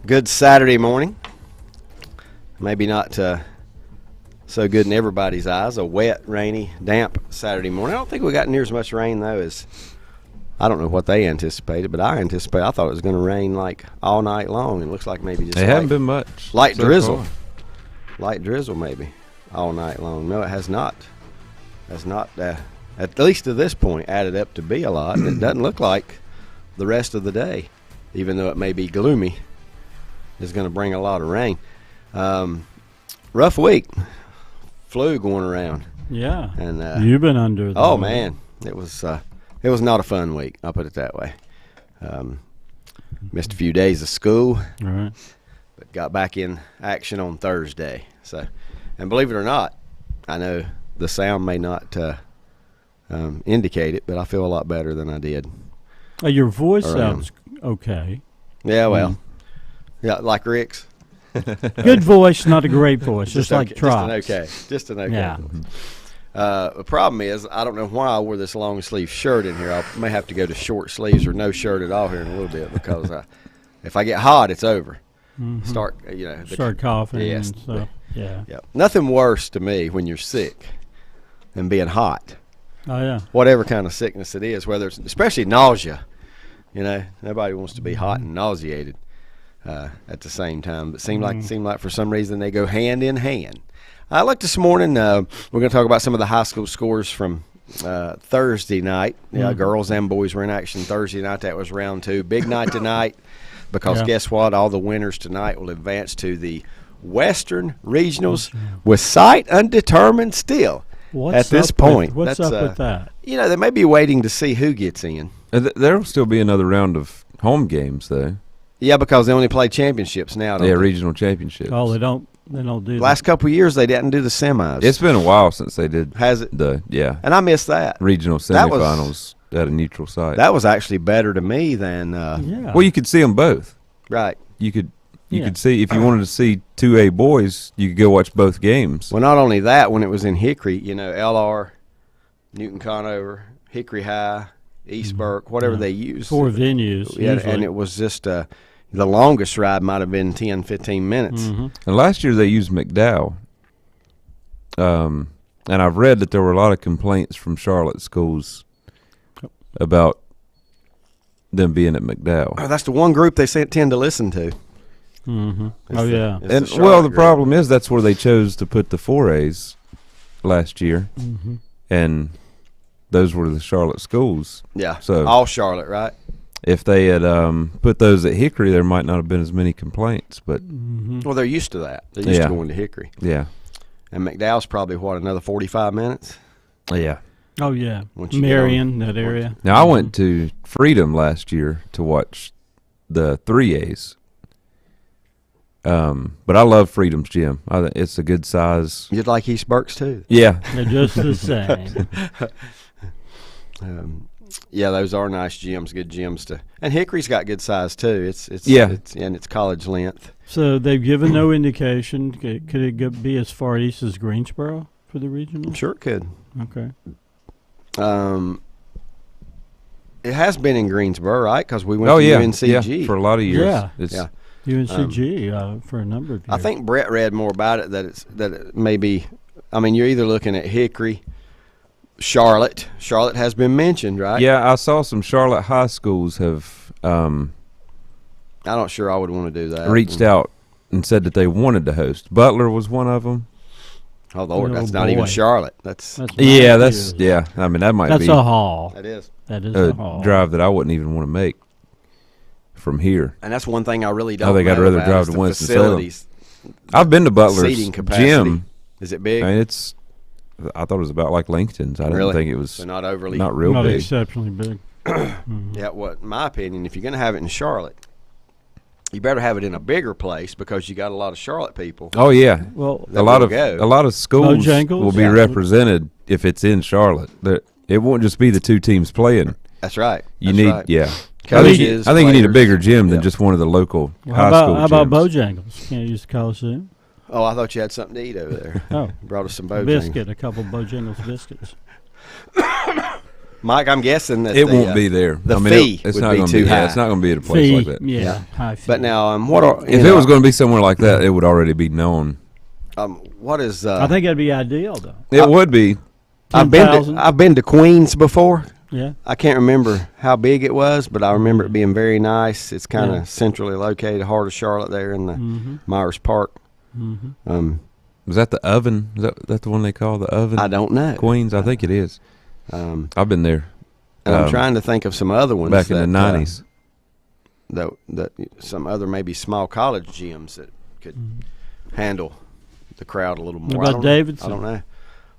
Good Saturday morning. Maybe not so good in everybody's eyes. A wet, rainy, damp Saturday morning. I don't think we got near as much rain, though, as I don't know what they anticipated, but I thought it was going to rain like all night long. It looks like maybe just it hasn't been much. Light so drizzle. far. Light drizzle maybe all night long. No, it has not. Has not, at least to this point, added up to be a lot. It doesn't look like the rest of the day, even though it may be gloomy, is going to bring a lot of rain. Rough week. Flu going around. Yeah. And you've been under the man, it was not a fun week, I'll put it that way. Missed a few days of school. Right. But got back in action on Thursday. So, and believe it or not, I know the sound may not indicate it, but I feel a lot better than I did. Your voice sounds okay. Yeah, well, yeah, like Rick's. Good voice, not a great voice, just like Trot's. Just an okay. Yeah. The problem is, I don't know why I wore this long sleeve shirt in here. I may have to go to short sleeves or no shirt at all here in a little bit because if I get hot, it's over. Mm-hmm. Start coughing. Yes. And stuff. Yeah. Nothing worse to me when you're sick than being hot. Oh yeah. Whatever kind of sickness it is, whether it's especially nausea. Nobody wants to be hot and nauseated at the same time. But seemed like for some reason they go hand in hand. I looked this morning. We're going to talk about some of the high school scores from Thursday night. Girls and boys were in action Thursday night. That was round 2. Big night tonight because guess what? All the winners tonight will advance to the Western Regionals with sight undetermined still at this point. What's up with that? They may be waiting to see who gets in. There will still be another round of home games, though. Yeah, because they only play championships now. Don't they? Regional championships. Oh, they don't do last couple of years they didn't do the semis. It's been a while since they did. Has it? And I missed that. Regional semifinals at a neutral site. That was actually better to me than Well, you could see them both. Right. You could see, if you wanted to see 2A boys, you could go watch both games. Well, not only that, when it was in Hickory, LR, Newton Conover, Hickory High, East Burke, whatever they used. 4 venues. Yeah, and it was just the longest ride might have been 10, 15 minutes. Mm-hmm. And last year they used McDowell. And I've read that there were a lot of complaints from Charlotte schools about them being at McDowell. Oh, that's the one group they tend to listen to. Mm-hmm. The problem is that's where they chose to put the 4As last year. Mm-hmm. And those were the Charlotte schools. Yeah, so all Charlotte, right? If they had put those at Hickory, there might not have been as many complaints. But well, they're used to that. They're used to going to Hickory. Yeah. And McDowell's probably, another 45 minutes? Yeah. Oh, yeah. Marion, that area. Now, I went to Freedom last year to watch the 3As. But I love Freedom's gym. It's a good size. You'd like East Burke's, too? Yeah. They're just the same. Yeah, those are nice gyms, good gyms and Hickory's got good size too. It's college length. So they've given no indication. Could it be as far east as Greensboro for the regional? Sure, it could. Okay. It has been in Greensboro, right? Because we went to UNCG for a lot of years. Yeah, UNCG for a number of years. I think Brett read more about it that it may be. I mean, you're either looking at Hickory. Charlotte has been mentioned, right? Yeah, I saw some Charlotte high schools have I'm not sure I would want to do that. Reached out and said that they wanted to host. Butler was one of them. Oh Lord, that's not even Charlotte. That's I mean, that might be. That's a haul. That is a haul. Drive that I wouldn't even want to make from here. And that's one thing I really don't. I think I'd rather drive to Winston-Salem. I've been to Butler's gym. Is it big? I mean, I thought it was about like Lincoln's. I didn't think it was not real not big. Exceptionally big. Yeah, in my opinion, if you're going to have it in Charlotte, you better have it in a bigger place because you got a lot of Charlotte people. Oh yeah, well, a lot of schools will be represented if it's in Charlotte. It won't just be the two teams playing. That's right. I think you need a bigger gym than just one of the local high school gyms. How about Bojangles? Can't use the Coliseum. Oh, I thought you had something to eat over there. Oh, brought us some Bojangles. A couple Bojangles biscuits. Mike, I'm guessing that it won't be there. The fee it's would not be gonna too be, high. Yeah, it's not going to be at a place Fee, like that. yeah, high fee. But now, what are If it was going to be somewhere like that, it would already be known. what is? I think that'd be ideal, though. It would be. I've 10,000. been to Queens before. Yeah. I can't remember how big it was, but I remember it being very nice. It's kind of Yeah. centrally located, heart of Charlotte, there in the Mm-hmm. Myers Park. Mm-hmm. Was that the Oven? Is that the one they call the Oven? I don't know. Queens, I think it is. I've been there. And I'm trying to think of some other ones back in the 90s. That some other maybe small college gyms that could handle the crowd a little more. What about Davidson? I don't know.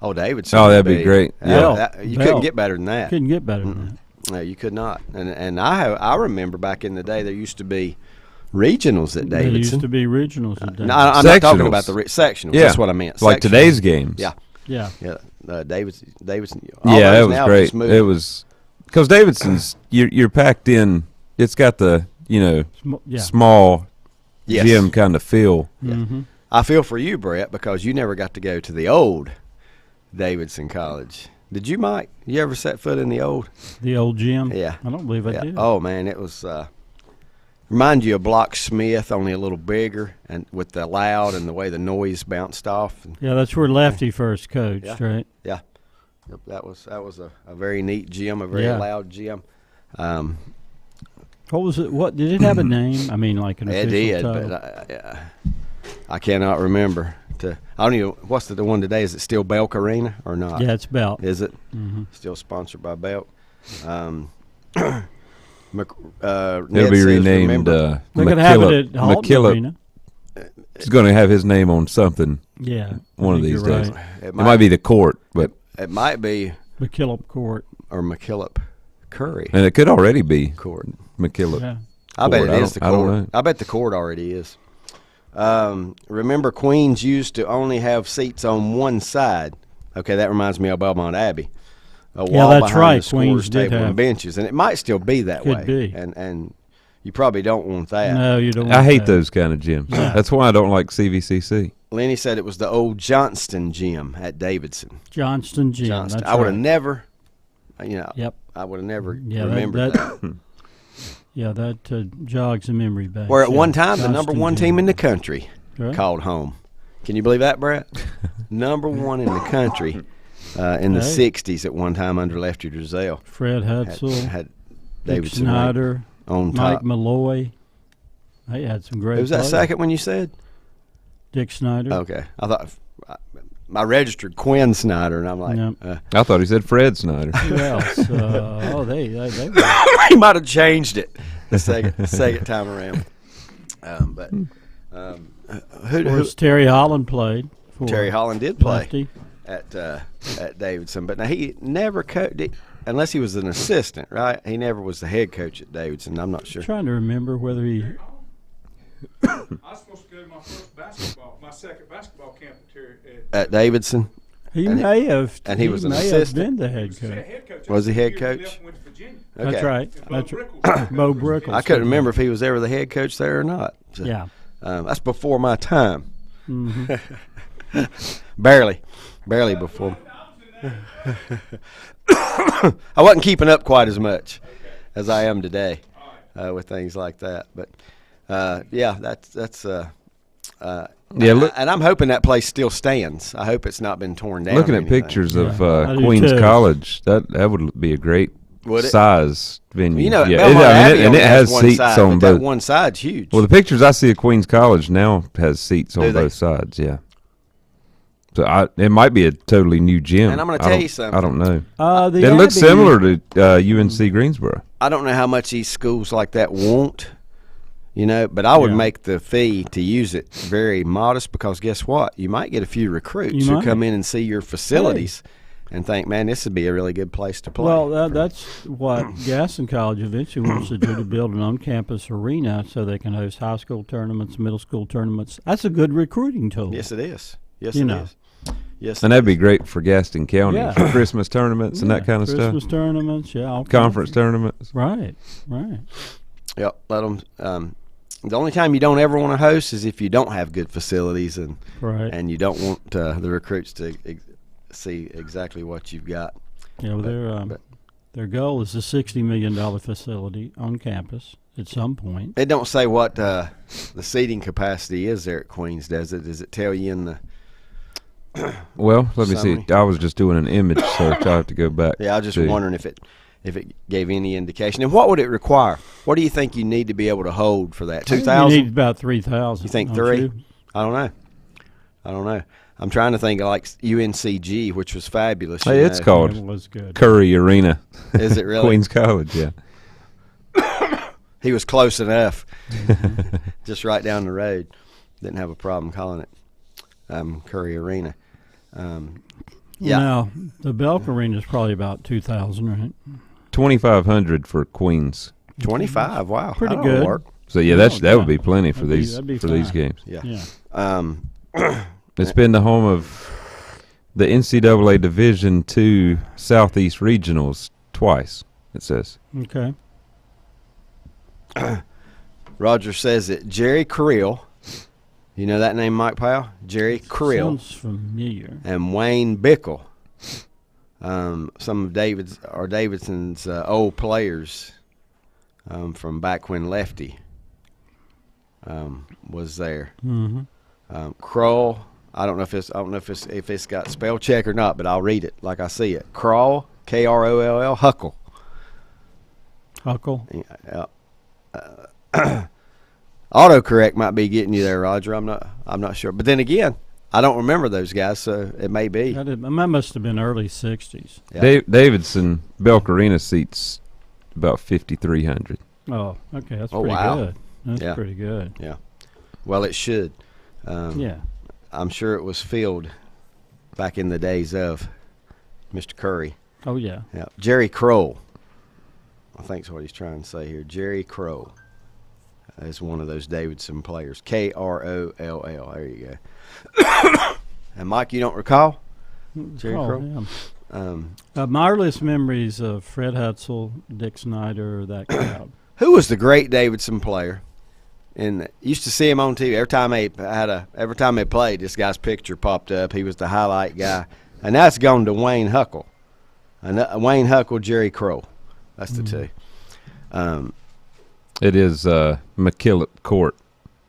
Oh, Davidson. Oh, would that'd be great. Yeah, you Bell. couldn't get better than that. Couldn't get better than that. No, you could not. And I remember back in the day there used to be regionals at There Davidson. used to be regionals at No, Davidson. I'm not talking Sectionals. about the sectionals. Yeah. That's what I meant. Like Sectionals. today's games. Yeah, Yeah. yeah. Davidson. all Yeah, those it was now great. just moved. It was because Davidson's you're packed in. It's got the Yeah. small Yes. gym kind of feel. Mm-hmm. I feel for you, Brett, because you never got to go to the old Davidson College. Did you, Mike? You ever set foot in the old? The old gym. Yeah. I don't believe I Yeah. did. Oh man, it was remind you of Block Smith, only a little bigger, and with the loud and the way the noise bounced off. Yeah, that's where Lefty first coached, Yeah. right? Yeah, yep, that was a very neat gym, a very Yeah. loud gym. What was it? What did it have a name? I mean, like an It official did, title. but I cannot remember. I don't even. What's the one today? Is it still Belk Arena or not? Yeah, it's Belt. Is it Mm-hmm. still sponsored by Belk? It'll be renamed. They're going to have it at Halton McKillop. Arena. He's going to have his name on something Yeah, one I of think these you're days. right. It It might be the court, but It might be McKillop Court. or McKillop Curry and it could already be Court. McKillop. Yeah. I bet Court. it is the I don't court. know. I bet the court already is. Remember, Queens used to only have seats on one side. Okay, that reminds me of Belmont Abbey. A Yeah, wall that's behind right. the Queens scorer's did table have- and benches, and it might still be that Could way. be. And you probably don't want that. No, you don't. I want hate that. those kind of gyms. Yeah. That's why I don't like CVCC. Lenny said it was the old Johnston Gym at Davidson. Johnston Gym. Johnston. That's I would have right. never, Yep. I would have never Yeah, remembered that. Yeah, that jogs a memory back. Where at yeah. one time the number Johnston one Gym. team in the country Right. called home. Can you believe that, Brett? Number one in the country in the Hey. '60s at one time under Lefty Drizel. Fred Hutzel, Had Dick Davidson ranked Snyder, on Mike top. Malloy. They had some great. Who was that players. second one you said? Dick Snyder. Okay, I thought I registered Quinn Snyder, and I'm like, Yep. I thought he said Fred Snyder. Who else? They were. he might have changed it the second time around. Who Of course, Terry Holland played. For Terry Holland did play Lefty. at Davidson, but now he never coached, unless he was an assistant, right? He never was the head coach at Davidson. I'm not sure. I'm trying to remember whether he. I was supposed to go to my second basketball camp At Davidson, He And he- may have. and he was an may assistant? have been the head was coach. head coach. Was he head After 2 years, coach? left and went to Virginia. Okay. That's right. And Bo That's Brickell- Bo Brickell. I couldn't remember if he was ever the head coach there or not. So, Yeah. that's before my time. hmm Barely before. I wasn't keeping up quite as much as I am today with things like that. But yeah, that's. Yeah, look- and I'm hoping that place still stands. I hope it's not been torn down. Looking or at anything. pictures of Yeah, I do Queens too. College, that would be a great Would it? size venue. You know, yeah, Belmont Abbey and only it has one seats side, on but that both. one side's huge. Well, the pictures I see of Queens College now has seats Do on they? both sides. Yeah. So it might be a totally new gym. And I'm gonna I tell don't- you something. I don't know. The It looks Abbey- similar to UNC Greensboro. I don't know how much these schools like that want, but I would Yeah. make the fee to use it very modest because guess what? You might get a few recruits You who might. come in and see your facilities and think, man, this would be a really good place to play. Well, that's what Gaston College eventually wants to do, to build an on-campus arena so they can host high school tournaments, middle school tournaments. That's a good recruiting tool. Yes, it is. Yes, You it know. is. Yes, And that'd be great for Gaston County Yeah. for Christmas tournaments and that kind of Christmas stuff. tournaments, yeah. all Conference kinds tournaments. of- Right, right. Yep. Let them. The only time you don't ever want to host is if you don't have good facilities and Right. and you don't want the recruits to see exactly what you've got. Yeah, well, they're but- Their goal is a $60 million facility on campus at some point. It don't say what the seating capacity is there at Queens, does it? Does it tell you in the Well, let me summary? see. I was just doing an image search. I have to go back. Yeah, I was just to- wondering if it gave any indication. And what would it require? What do you think you need to be able to hold for that? You 2,000? need about 3,000. You think don't 3? you? I don't know. I'm trying to think of like UNCG, which was fabulous. Hey, you it's know. called It was good. Curry Arena. Is it really? Queens College, yeah. He was close enough. Just right down the road. Didn't have a problem calling it Curry Arena. Yeah. Now, the Belk Arena is probably about 2,000, right? 2,500 for Queens. 25. Wow. Pretty That'll good. work. So yeah, Oh, that would yeah. be plenty for That'd be these fine. games. Yeah. Yeah. It's been the home of the NCAA Division II Southeast Regionals twice. It says. Okay. Roger says that Jerry Creel, you know that name, Mike Powell? Jerry Creel Sounds familiar. and Wayne Bickle, some of Davidson's old players from back when Lefty was there. Mm-hmm. Kroll, I don't know if it's got spell check or not, but I'll read it like I see it. Kroll, Kroll, Huckle. Huckle. Autocorrect might be getting you there, Roger. I'm not sure. But then again, I don't remember those guys, so it may be. That must have been early 60s. Yeah. Davidson Belk Arena seats about 5,300. Oh, okay. That's Oh, pretty wow. good. That's Yeah. pretty good. Well, it should. Yeah. I'm sure it was filled back in the days of Mr. Curry. Oh, yeah. Yeah. Jerry Kroll, I think is what he's trying to say here. Jerry Kroll is one of those Davidson players. Kroll. There you go. And Mike, you don't recall? Jerry Oh, Kroll? yeah. My earliest memories of Fred Hutzel, Dick Snyder, that crowd. Who was the great Davidson player? And used to see him on TV every time they played. This guy's picture popped up. He was the highlight guy, and that's gone to Wayne Huckle. Wayne Huckle, Jerry Kroll. That's the two. It is McKillop Court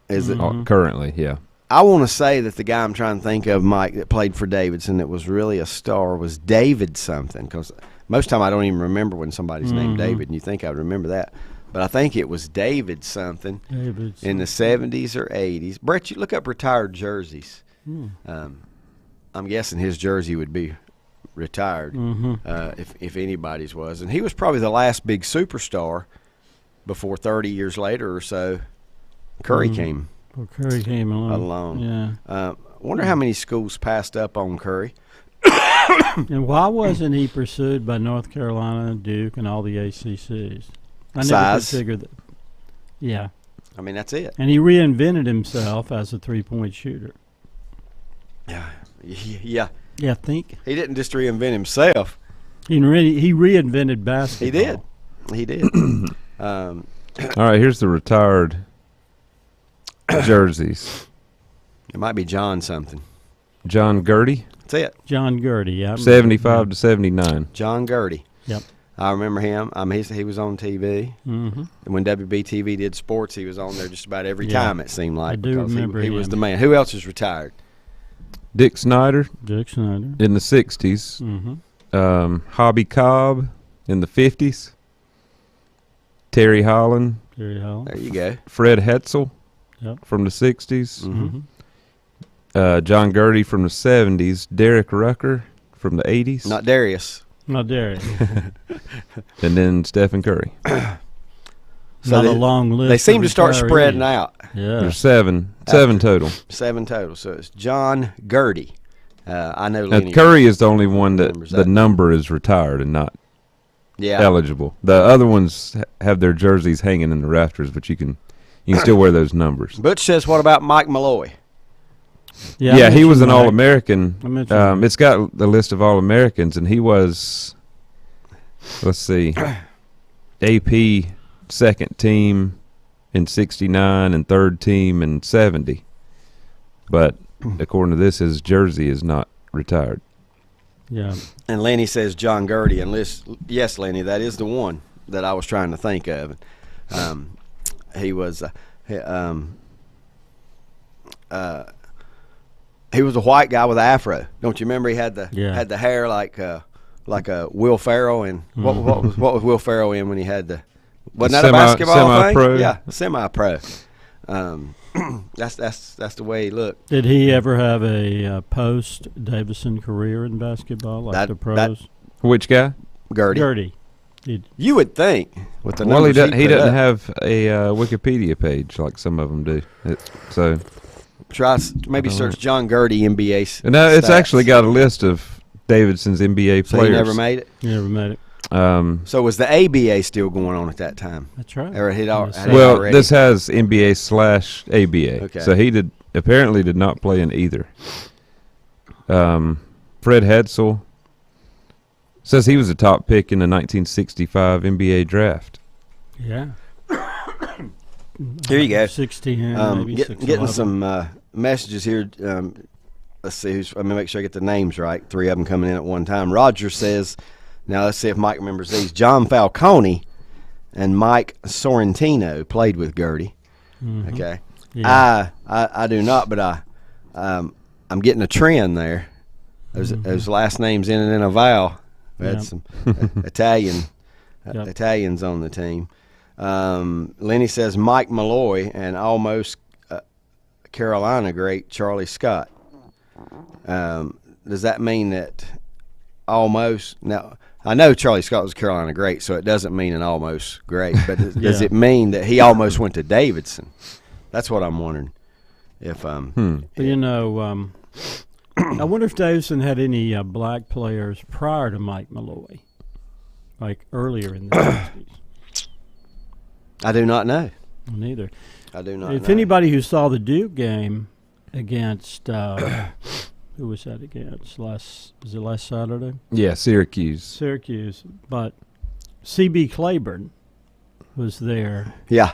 Is it? currently, yeah. I want to say that the guy I'm trying to think of, Mike, that played for Davidson that was really a star was David something. Because most of the time I don't even remember when somebody's named David, and you think I would remember that. But I think it was David something in the 70s or 80s. Brett, you look up retired jerseys. I'm guessing his jersey would be retired if anybody's was. And he was probably the last big superstar before 30 years later or so Curry came Well, Curry came along. Yeah. Wonder how many schools passed up on Curry. And why wasn't he pursued by North Carolina, Duke, and all the ACCs? I never Size. could figure that. Yeah. I mean, that's it. And he reinvented himself as a three-point shooter. Yeah. Yeah, think. He didn't just reinvent himself. He reinvented basketball. He did. All right, here's the retired jerseys. It might be John something. John Gertie, That's it. John Gertie, yeah. 75 to 79. John Gertie. Yep. I remember him. He was on TV. Mm-hmm. And when WBTV did sports, he was on there just about every Yeah. time, it seemed like. I do because remember he was him. the man. Who else is retired? Dick Snyder Dick Snyder. in the 60s. Mm-hmm. Hobby Cobb in the 50s. Terry Holland, Terry Hall. There you go. Fred Hetzel Yep. from the 60s. Mm-hmm. John Gertie from the 70s. Derek Rucker from the 80s. Not Darius. Not Derek. And then Stephen Curry. So Not they- a long list. They seem of to start retirees. spreading out. Yeah. There's seven total. 7 total. So it's John Gertie. I know Now, Lenny. Curry is the only one that remembers the that. number is retired and not Yeah. eligible. The other ones have their jerseys hanging in the rafters, but you can still wear those numbers. Butch says, what about Mike Malloy? Yeah, Yeah, I he was mentioned an Mike. All-American. I mentioned Mike. It's got the list of All-Americans, and he was, let's see, AP second team in 69 and third team in 70. But according to this, his jersey is not retired. Yeah. And Lenny says John Gertie, and yes, Lenny, that is the one that I was trying to think of. He was he was a white guy with an afro. Don't you remember? He had the hair like a Will Ferrell, and what was Will Ferrell in when he had the wasn't that a basketball thing? Semi-pro. Yeah, semi-pro. That's the way he looked. Did he ever have a post Davison career in basketball like the pros? Which guy? Gertie. Did You would think with the Well, numbers he doesn't up. have a Wikipedia page like some of them do. So Maybe search John Gertie NBA. no, it's stats. actually got a list of Davidson's NBA So players. he never made it. you never made it? So was the ABA still going on at that time? That's right. Or had Well, already? this has NBA/ABA. Okay. So he apparently did not play in either. Fred Hetzel says he was a top pick in the 1965 NBA draft. Yeah. Here you go. 16, maybe Getting 6'11". some messages here. Let's see. I'm gonna make sure I get the names right. 3 of them coming in at one time. Roger says, now let's see if Mike remembers these. John Falcone and Mike Sorrentino played with Gertie. Mhm. Okay. Yeah. I do not, but I'm getting a trend there. Those last names in and in a vowel. We had Yep. some Italians on the team. Lenny says Mike Malloy and almost Carolina great Charlie Scott. Does that mean that almost? Now, I know Charlie Scott was Carolina great, so it doesn't mean an almost great. But does it mean that he almost went to Davidson? That's what I'm wondering. If You know, I wonder if Davidson had any black players prior to Mike Malloy, like earlier in the 60s. I do not know. Neither. I do not If know. anybody who saw the Duke game against who was that against? Was it last Saturday? Yeah, Syracuse. Syracuse. But C.B. Claiborne was there, Yeah.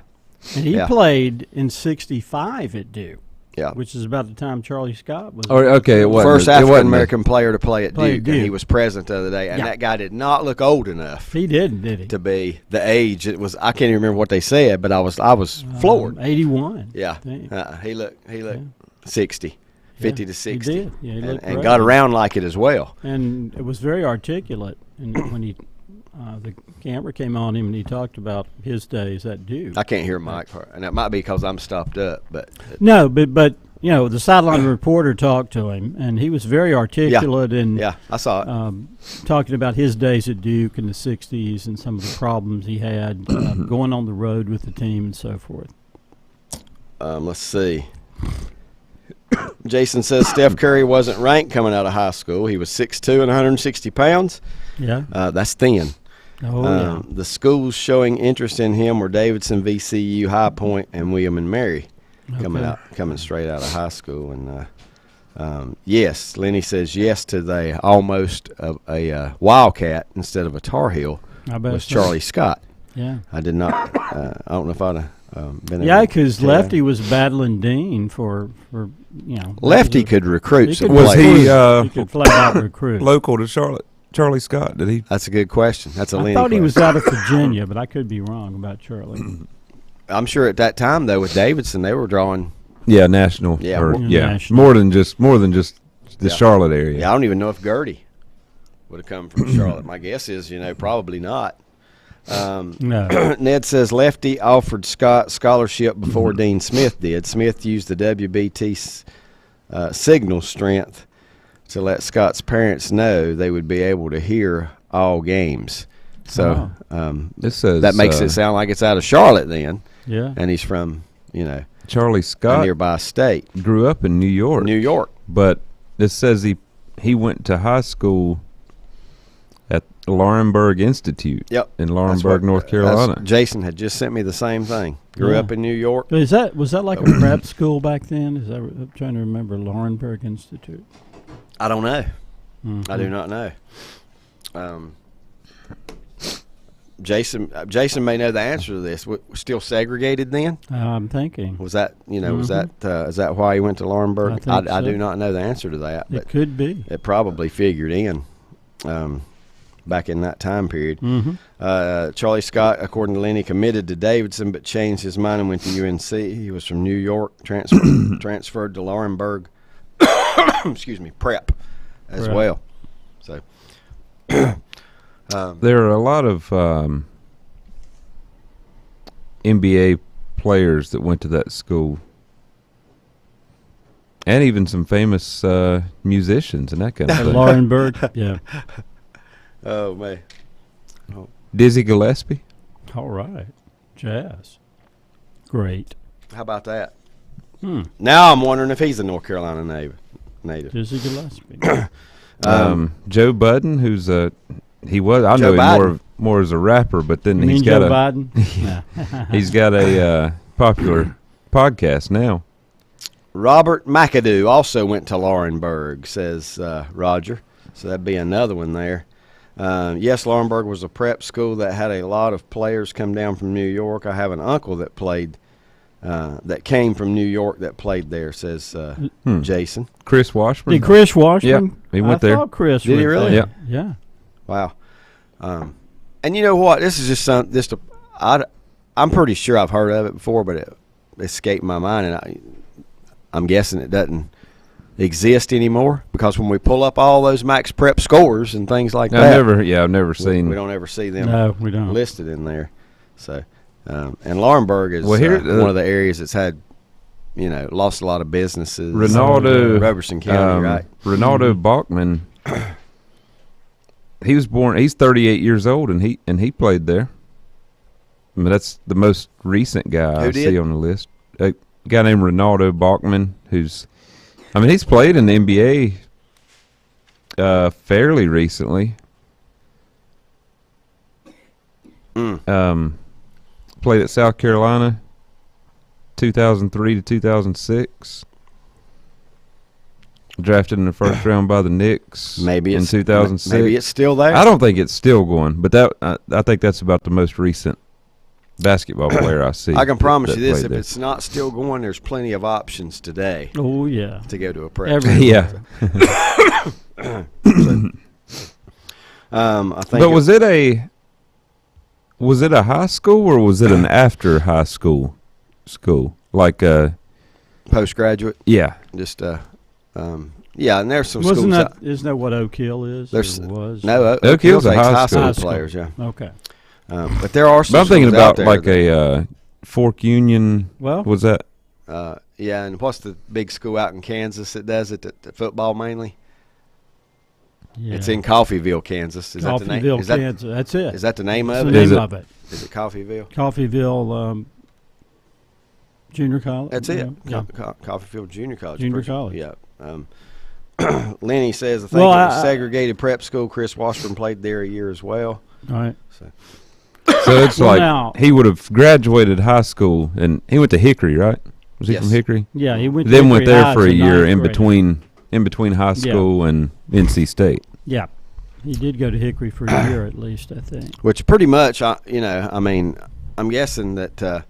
and he Yeah. played in '65 at Duke. Yeah. Which is about the time Charlie Scott was. Oh, okay, it wasn't. First it wasn't African American player to play at Play at Duke, and he Duke. was present the other day. And Yeah. that guy did not look old enough He didn't, did he? to be the age. It was. I can't even remember what they said, but I was floored. 81. Yeah. Damn. He looked 60, 50 to 60. He did. Yeah, he looked and great. got around like it as well. And it was very articulate. And when the camera came on him and he talked about his days at Duke. I can't hear Mike, and that might be because I'm stopped up. But No, but you know, the sideline reporter talked to him, and he was very articulate and yeah, I saw it. talking about his days at Duke in the 60s and some of the problems he had going on the road with the team and so forth. Let's see. Jason says Steph Curry wasn't ranked coming out of high school. He was 6'2" and 160 pounds. Yeah. That's thin. Oh, The schools showing interest in him were Davidson, VCU, High Point, and William and Mary coming straight out of high school. And yes, Lenny says yes to the almost a Wildcat instead of a Tar Heel I bet was so. Charlie Scott. Yeah. I did not. I don't know if I'd have been. Yeah, able to because tell. Lefty was battling Dean for Lefty could recruit some Was players. he he could flat out recruit. local to Charlotte? Charlie Scott, did he? That's a good question. That's a I Lenny thought he question. was out of Virginia, but I could be wrong about Charlie. I'm sure at that time though with Davidson they were drawing. Yeah, national. Yeah, or- yeah, yeah, national. more than just the Yeah. Charlotte area. Yeah, I don't even know if Gertie would have come from Charlotte. My guess is probably not. No. Ned says Lefty offered Scott scholarship before Dean Smith did. Smith used the WBT signal strength to let Scott's parents know they would be able to hear all games. So This says that makes it sound like it's out of Charlotte then, Yeah. and he's from Charlie a Scott nearby state, grew up in New York, New York. but this says he went to high school at Laurinburg Institute Yep. in That's Laurinburg, North Carolina. Jason had just sent me the same thing. Grew Yeah. up in New York. Was that like a prep school back then? I'm trying to remember Laurinburg Institute. I don't know. Mhm. I do not know. Jason may know the answer to this. Still segregated then? I'm thinking Was that was that is that why he went to Laurinburg? I think I so. do not know the answer to that, but it could be. it probably figured in. back in that time period. Mm-hmm. Charlie Scott, according to Lenny, committed to Davidson but changed his mind and went to UNC. He was from New York, transferred to Laurinburg, excuse me, prep as well. So there are a lot of NBA players that went to that school, and even some famous musicians and that kind of thing. Laurinburg, yeah. oh man, Dizzy Gillespie. All right. Jazz. Great. how about that? Now I'm wondering if he's a North Carolina native. Dizzy Gillespie. Joe Budden, who's I Joe know him Biden. more as a rapper, but then You he's mean got Joe a Biden? he's got a popular podcast now. Robert McAdoo also went to Laurinburg, says Roger. So that'd be another one there. Yes, Laurinburg was a prep school that had a lot of players come down from New York. I have an uncle that played, that came from New York that played there, says Jason. Chris Washburn. Did Chris Washburn? Yep, he went I there. thought Chris Did he went really? there. Yep. Yeah. Wow. And you know what? This is just I'm pretty sure I've heard of it before, but it escaped my mind, and I'm guessing it doesn't exist anymore because when we pull up all those max prep scores and things like that, I've never seen. we don't ever see them No, we don't. listed in there. So, and Laurinburg is Well, here- one of the areas that's had, lost a lot of businesses. Ronaldo Robertson County, right? Ronaldo Bachman. He was born. He's 38 years old, and he played there. I mean, that's the most recent guy Who I did? see on the list. A guy named Ronaldo Bachman, he's played in the NBA fairly recently. Played at South Carolina, 2003 to 2006. Drafted in the first round by the Knicks. Maybe in it's 2006. Maybe it's still there. I don't think it's still going, but I think that's about the most recent basketball player I see. I can promise that you this: played if there. it's not still going, there's plenty of options today Oh, yeah. to go to a prep. Every- Yeah. I think. But was it a high school or was it an after high school? Like postgraduate? yeah. Just yeah, and there's some Isn't schools. that what Oak Hill is? There's or was? No, Oak Hill's a takes high high school. school players. Yeah, Okay. but there are some. But I'm thinking schools out about there like that- a Fork Union. Well, Was that? yeah, and what's the big school out in Kansas that does it? The football mainly. yeah. It's in Coffeyville, Kansas. Is that the name? Coffeyville, Is that, Kansas. That's it. is that the name That's of the it? Is name it? of it. Is it Coffeyville? Coffeyville Junior College. That's it. Yeah. Coffeyville Junior College. Junior Pretty- college. Yeah. Lenny says, I think Well, it was I- segregated prep school. Chris Washburn played there a year as well. All right. So it's Well, like now- he would have graduated high school and he went to Hickory, right? Was he Yes. from Hickory? Yeah, he went. to Then went Hickory there Heights for a year ninth in grade. between high school and NC State. Yeah, he did go to Hickory for a year at least, I think. Which pretty much, I'm guessing that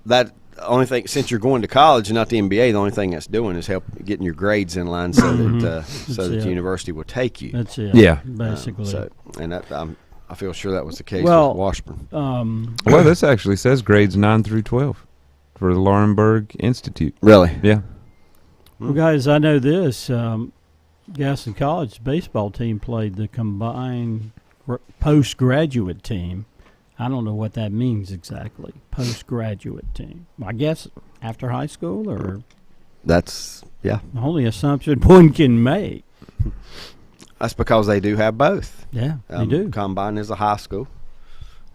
that only thing, since you're going to college and not the NBA, the only thing that's doing is help getting your grades in line so that That's the it. university will take you. That's it. Yeah. basically. And that I feel sure that was the case Well, with Washburn. Well, this actually says grades 9 through 12 for the Laurinburg Institute. Really? Yeah. Well, guys, I know this. Gaston College baseball team played the combined postgraduate team. I don't know what that means exactly. Postgraduate team. I guess after high school, or That's yeah. the only assumption one can make. That's because they do have both. Yeah, they do. Combine is a high school.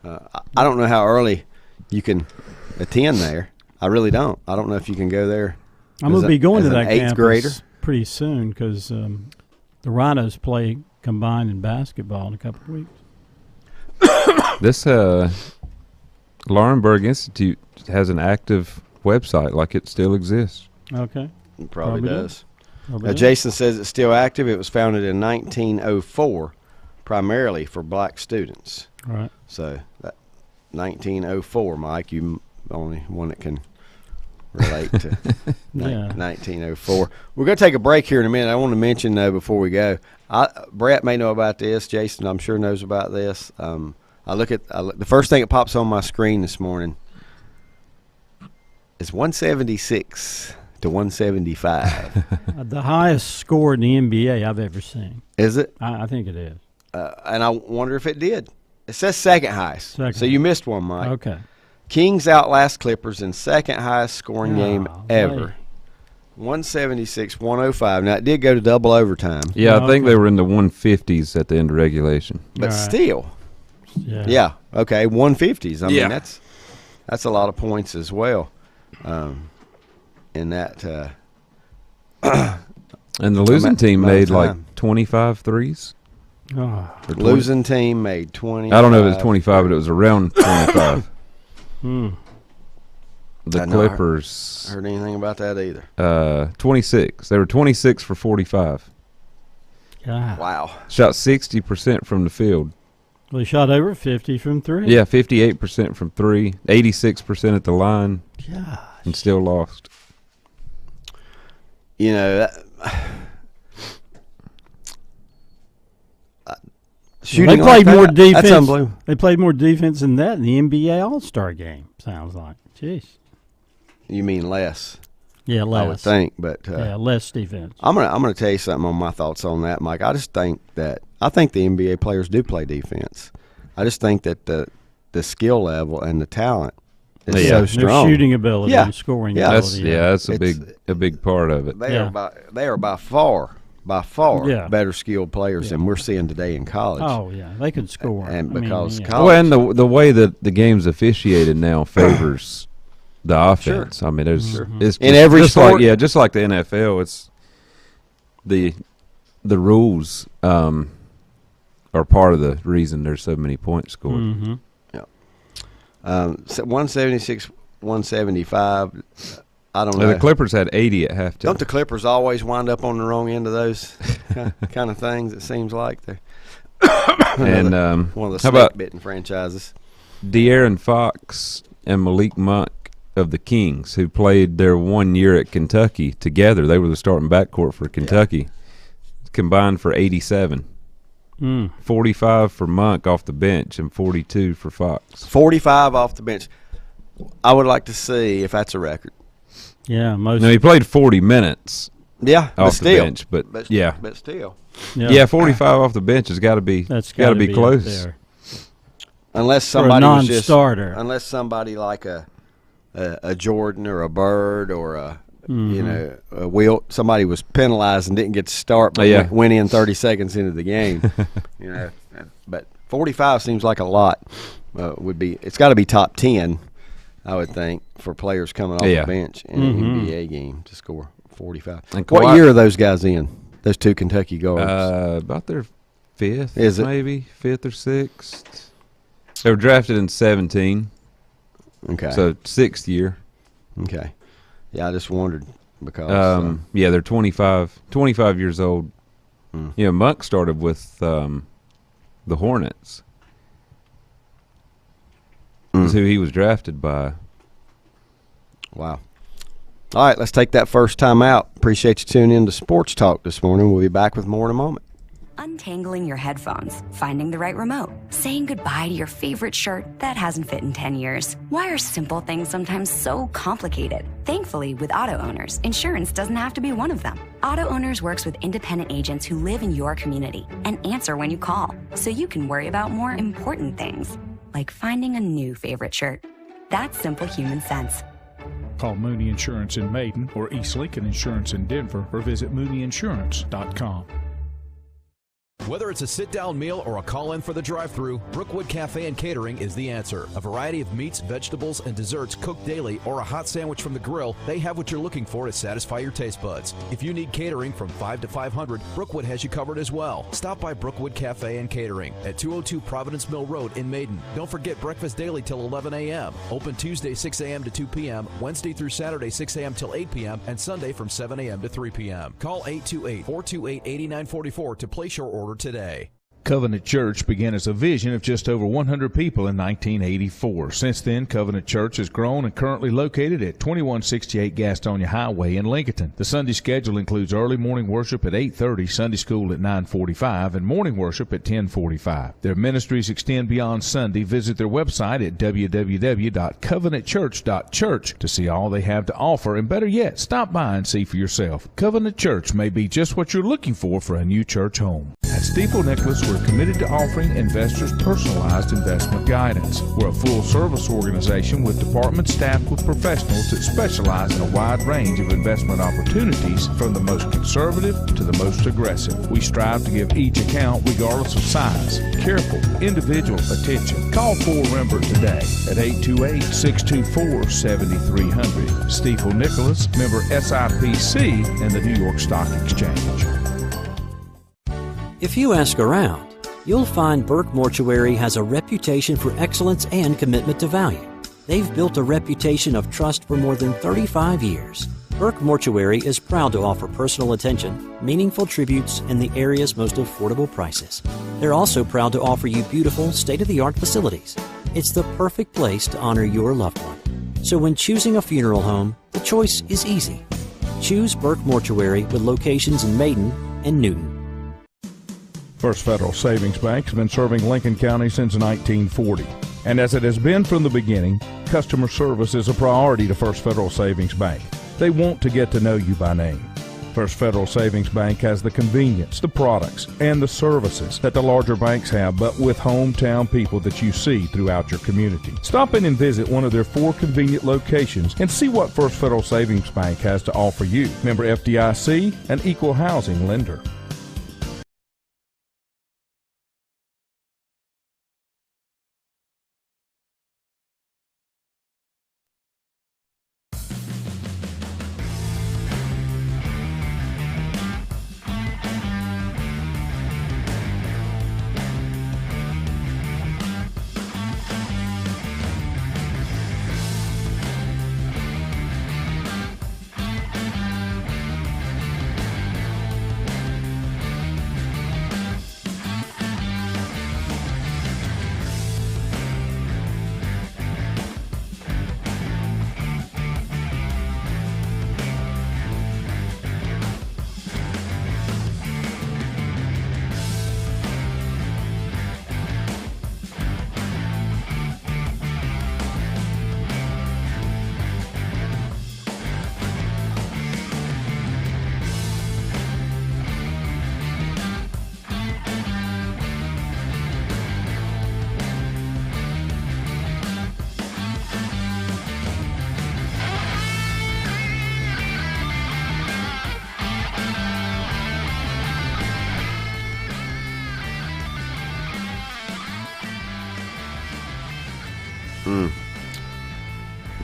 I don't know how early you can attend there. I really don't. I don't know if you can go there. I'm going to be going to that eighth campus grader. pretty soon because the Rhinos play combined in basketball in a couple of weeks. This Laurinburg Institute has an active website, like it still exists. Okay. It Probably probably does. Probably does. Jason says it's still active. It was founded in 1904, primarily for black students. All right. So that 1904, Mike, you only one that can relate to Yeah. 1904. We're going to take a break here in a minute. I want to mention though before we go, Brett may know about this. Jason, I'm sure, knows about this. The first thing that pops on my screen this morning is 176 to 175. The highest score in the NBA I've ever seen. Is it? I think it is. And I wonder if it did. It says second highest. So you missed one, Mike. Okay. Kings outlast Clippers in second highest scoring game ever. Hey. 176-105. Now, it did go to double overtime. Yeah, I think they were in the 150s at the end of regulation. But still. Yeah. Yeah. Okay, 150s. I mean, that's a lot of points as well. In that. And the losing team made like 25 threes. Oh. Losing team made 20. I don't know if it was 25, but it was around 25. The Clippers. Heard anything about that either. 26. They were 26 for 45. God. Wow. Shot 60% from the field. Well, he shot over 50 from three. Yeah, 58% from three, 86% at the line, and still lost. You know, shooting they played like more that, defense. That's unbelievable. They played more defense than that in the NBA All-Star game. Sounds like. Jeez. You mean less? Yeah, less. I would think, but less defense. I'm gonna tell you something on my thoughts on that, Mike. I think the NBA players do play defense. I just think that the skill level and the talent is so strong. Their shooting ability and scoring ability. That's a big part of it. They are by far better skilled players than we're seeing today in college. Oh yeah, they could score. And college, well, and the way that the game's officiated now favors the offense. Sure. I mean, it's in every just sport. just like the NFL. It's the rules are part of the reason there's so many points scored. Mm-hmm. Yeah. 176, 175. I don't know. The Clippers had 80 at halftime. Don't the Clippers always wind up on the wrong end of those kind of things? It seems like they're and one of the snake-bitten franchises. De'Aaron Fox and Malik Monk of the Kings, who played their 1 year at Kentucky together. They were the starting backcourt for Kentucky. Combined for 87. 45 for Monk off the bench and 42 for Fox. 45 off the bench. I would like to see if that's a record. Yeah, he played 40 minutes. Yeah, off the bench, but still. Yeah, 45 off the bench has got to be. That's got to be close. Unless somebody was just non-starter. Unless somebody like a Jordan or a Bird or a a Wilt, somebody was penalized and didn't get to start, but went in 30 seconds into the game. But 45 seems like a lot. It's got to be top 10, I would think, for players coming off the bench in an NBA game to score 45. And what year are those guys in? Those two Kentucky guards? About their fifth, is it? Maybe fifth or sixth. They were drafted in 17. Okay. So sixth year. Okay. Yeah, I just wondered because they're 25 years old. You know, Monk started with the Hornets. That's who he was drafted by. Wow. All right, let's take that first time out. Appreciate you tuning in to Sports Talk this morning. We'll be back with more in a moment. Untangling your headphones, finding the right remote, saying goodbye to your favorite shirt that hasn't fit in 10 years. Why are simple things sometimes so complicated? Thankfully, with Auto Owners, insurance doesn't have to be one of them. Auto Owners works with independent agents who live in your community and answer when you call, so you can worry about more important things, like finding a new favorite shirt. That's simple human sense. Call Mooney Insurance in Maiden or East Lincoln Insurance in Denver or visit mooneyinsurance.com. Whether it's a sit-down meal or a call-in for the drive-thru, Brookwood Cafe and Catering is the answer. A variety of meats, vegetables, and desserts cooked daily or a hot sandwich from the grill, they have what you're looking for to satisfy your taste buds. If you need catering from 5 to 500, Brookwood has you covered as well. Stop by Brookwood Cafe and Catering at 202 Providence Mill Road in Maiden. Don't forget breakfast daily till 11 a.m. Open Tuesday 6 a.m. to 2 p.m., Wednesday through Saturday 6 a.m. till 8 p.m., and Sunday from 7 a.m. to 3 p.m. Call 828-428-8944 to place your order today. Covenant Church began as a vision of just over 100 people in 1984. Since then, Covenant Church has grown and currently located at 2168 Gastonia Highway in Lincoln. The Sunday schedule includes early morning worship at 8:30, Sunday school at 9:45, and morning worship at 10:45. Their ministries extend beyond Sunday. Visit their website at www.covenantchurch.church to see all they have to offer, and better yet, stop by and see for yourself. Covenant Church may be just what you're looking for a new church home. At Steeple Nicholas, we're committed to offering investors personalized investment guidance. We're a full-service organization with departments staffed with professionals that specialize in a wide range of investment opportunities, from the most conservative to the most aggressive. We strive to give each account, regardless of size, careful, individual attention. Call 4Rembert today at 828-624-7300. Steeple Nicholas, member SIPC and the New York Stock Exchange. If you ask around, you'll find Burke Mortuary has a reputation for excellence and commitment to value. They've built a reputation of trust for more than 35 years. Burke Mortuary is proud to offer personal attention, meaningful tributes, and the area's most affordable prices. They're also proud to offer you beautiful, state-of-the-art facilities. It's the perfect place to honor your loved one. So when choosing a funeral home, the choice is easy. Choose Burke Mortuary with locations in Maiden and Newton. First Federal Savings Bank has been serving Lincoln County since 1940. And as it has been from the beginning, customer service is a priority to First Federal Savings Bank. They want to get to know you by name. First Federal Savings Bank has the convenience, the products, and the services that the larger banks have, but with hometown people that you see throughout your community. Stop in and visit one of their 4 convenient locations and see what First Federal Savings Bank has to offer you. Member FDIC, an equal housing lender.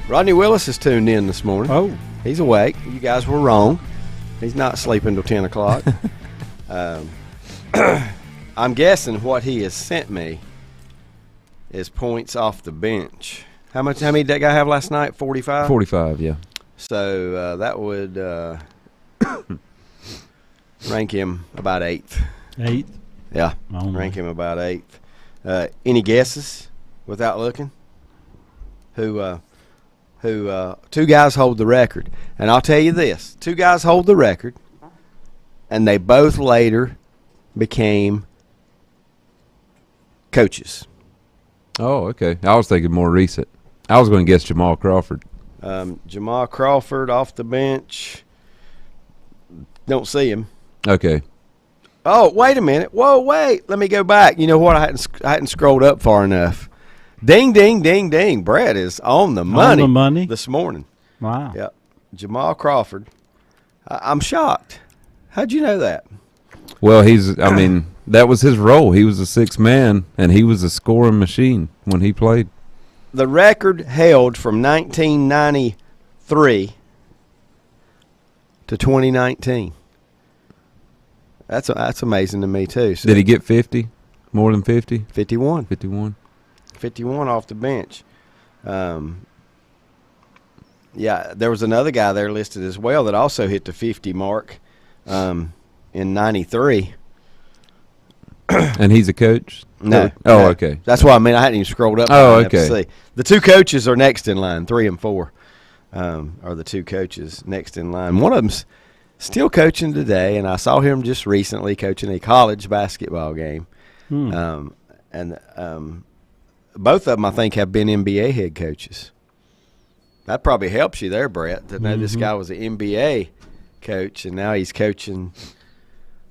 Rodney Willis is tuned in this morning. Oh. He's awake. You guys were wrong. He's not sleeping till 10 o'clock. I'm guessing what he has sent me is points off the bench. How many did that guy have last night? 45? 45, yeah. So that would rank him about 8th. 8th? Yeah, rank him about 8th. Any guesses without looking? Who 2 guys hold the record. And I'll tell you this, 2 guys hold the record, and they both later became coaches. Oh, okay. I was thinking more recent. I was going to guess Jamal Crawford. Jamal Crawford off the bench. Don't see him. Okay. Oh, wait a minute. Whoa, wait. Let me go back. You know what? I hadn't scrolled up far enough. Ding, ding, ding, ding. Brad is on the money. On the money? This morning. Wow. Yep. Jamal Crawford. I'm shocked. How'd you know that? Well, that was his role. He was a 6th man, and he was a scoring machine when he played. The record held from 1993 to 2019. That's amazing to me, too. So Did he get 50? More than 50? 51. 51. 51 off the bench. Yeah, there was another guy there listed as well that also hit the 50 mark in 93. And he's a coach? No. Oh, no. okay. That's what I mean. I hadn't even scrolled up. Oh, high enough to okay. see. The two coaches are next in line. 3 and 4 are the two coaches next in line. One of them's still coaching today, and I saw him just recently coaching a college basketball game. And both of them, I think, have been NBA head coaches. That probably helps you there, Brett, to know this guy was an NBA coach, and now he's coaching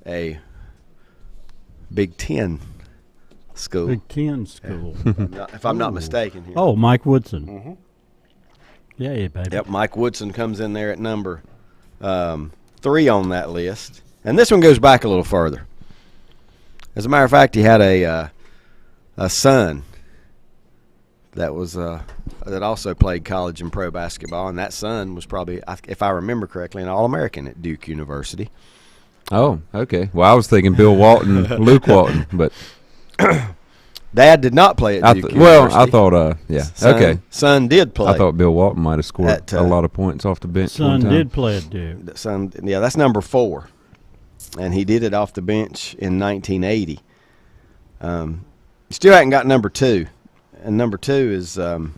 a Big Ten school. Big Ten school. If I'm not mistaken here. Oh, Mike Woodson. Yeah, baby. Yep, Mike Woodson comes in there at number 3 on that list. And this one goes back a little further. As a matter of fact, he had a son that was that also played college and pro basketball, and that son was probably, if I remember correctly, an All-American at Duke University. Oh, okay. Well, I was thinking Bill Walton, Luke Walton, but Dad did not play at Duke University. well, I thought, yeah, okay. Son did play. I thought Bill Walton might have scored At, a lot of points off the bench. Son one time. did play at Duke. Son, yeah, that's number 4, and he did it off the bench in 1980. Still hadn't got number 2, and number 2 is Son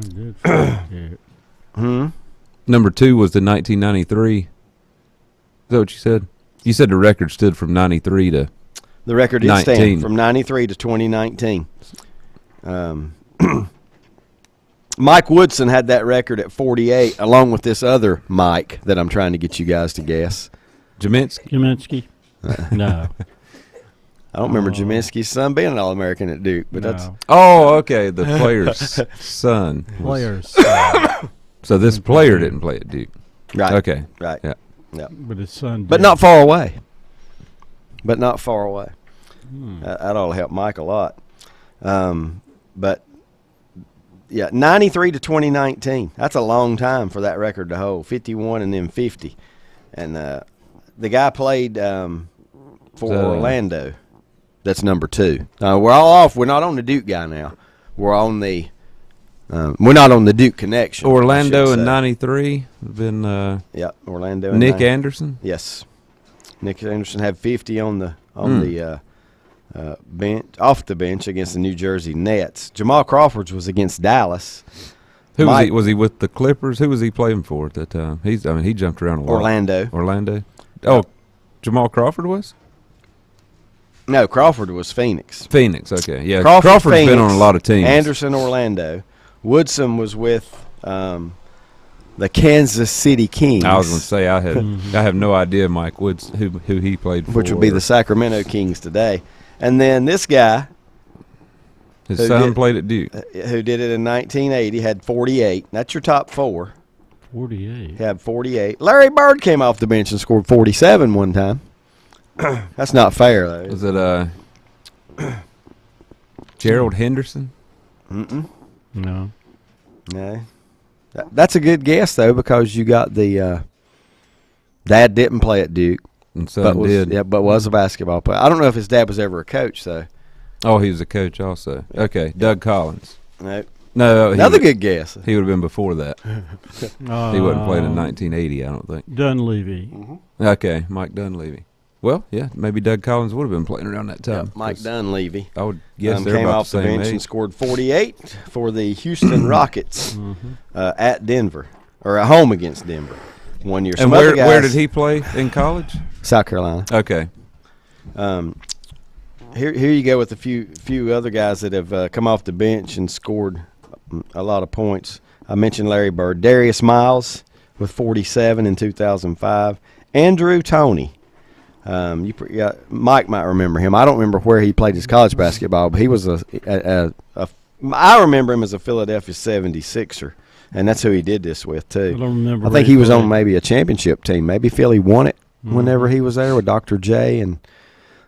did play at Duke. Number 2 was the 1993. Is that what you said? You said the record stood from 93 to the record did 19. stand from 93 to 2019. Mike Woodson had that record at 48, along with this other Mike that I'm trying to get you guys to guess. Jaminsky. Kaminsky? No. I don't remember Jaminsky's son being an All-American at Duke, but that's No. Oh, okay. The player's son. Players. So this player didn't play at Duke. right. Okay. Right. Yeah. But his son did. But not far away. But not far away. That ought to help Mike a lot. But, yeah, 93 to 2019. That's a long time for that record to hold. 51 and then 50. And the guy played for Orlando. That's number 2. We're all off. We're not on the Duke guy now. We're on the we're not on the Duke connection. Orlando in 93 have been Yeah, Orlando. And Nick Anderson. Yes, Nick Anderson had 50 on the bench, off the bench against the New Jersey Nets. Jamal Crawford was against Dallas. Who was Mike- he? Was he with the Clippers? Who was he playing for at that time? He jumped around a lot. Orlando. Oh, Jamal Crawford was? No, Crawford was Phoenix. Phoenix, okay. Yeah, Crawford's Crawford's been Phoenix, on a lot of teams. Anderson, Orlando. Woodson was with the Kansas City Kings. I was going to say I have no idea Mike Woods who he played for. which would be the Sacramento Kings today. And then this guy, his who son did- played at Duke. who did it in 1980, had 48. That's your top 4. 48. He had 48. Larry Bird came off the bench and scored 47 one time. That's not fair, though. Was it Gerald Henderson? No. No. That's a good guess, though, because you got the dad didn't play at Duke, And son did. Yeah, but was a basketball player. I don't know if his dad was ever a coach, though. Oh, he was a coach also. Okay, Doug Collins. No. No, Another good guess. He would have been before that. He wasn't playing in 1980, I don't think. Dunleavy. Okay, Mike Dunleavy. Well, yeah, maybe Doug Collins would have been playing around that time. Mike 'cause Dunleavy. I would guess they're came about off the the same bench and age. scored 48 for the Houston Rockets at Denver, or at home against Denver. 1 year. And Some other where guys- did he play in college? South Carolina. Okay. Here you go with a few other guys that have come off the bench and scored a lot of points. I mentioned Larry Bird. Darius Miles with 47 in 2005. Andrew Toney. Mike might remember him. I don't remember where he played his college basketball, but he was I remember him as a Philadelphia 76er, and that's who he did this with too. I don't remember. I where think he was played. on maybe a championship team. Maybe Philly won it whenever he was there with Dr. J and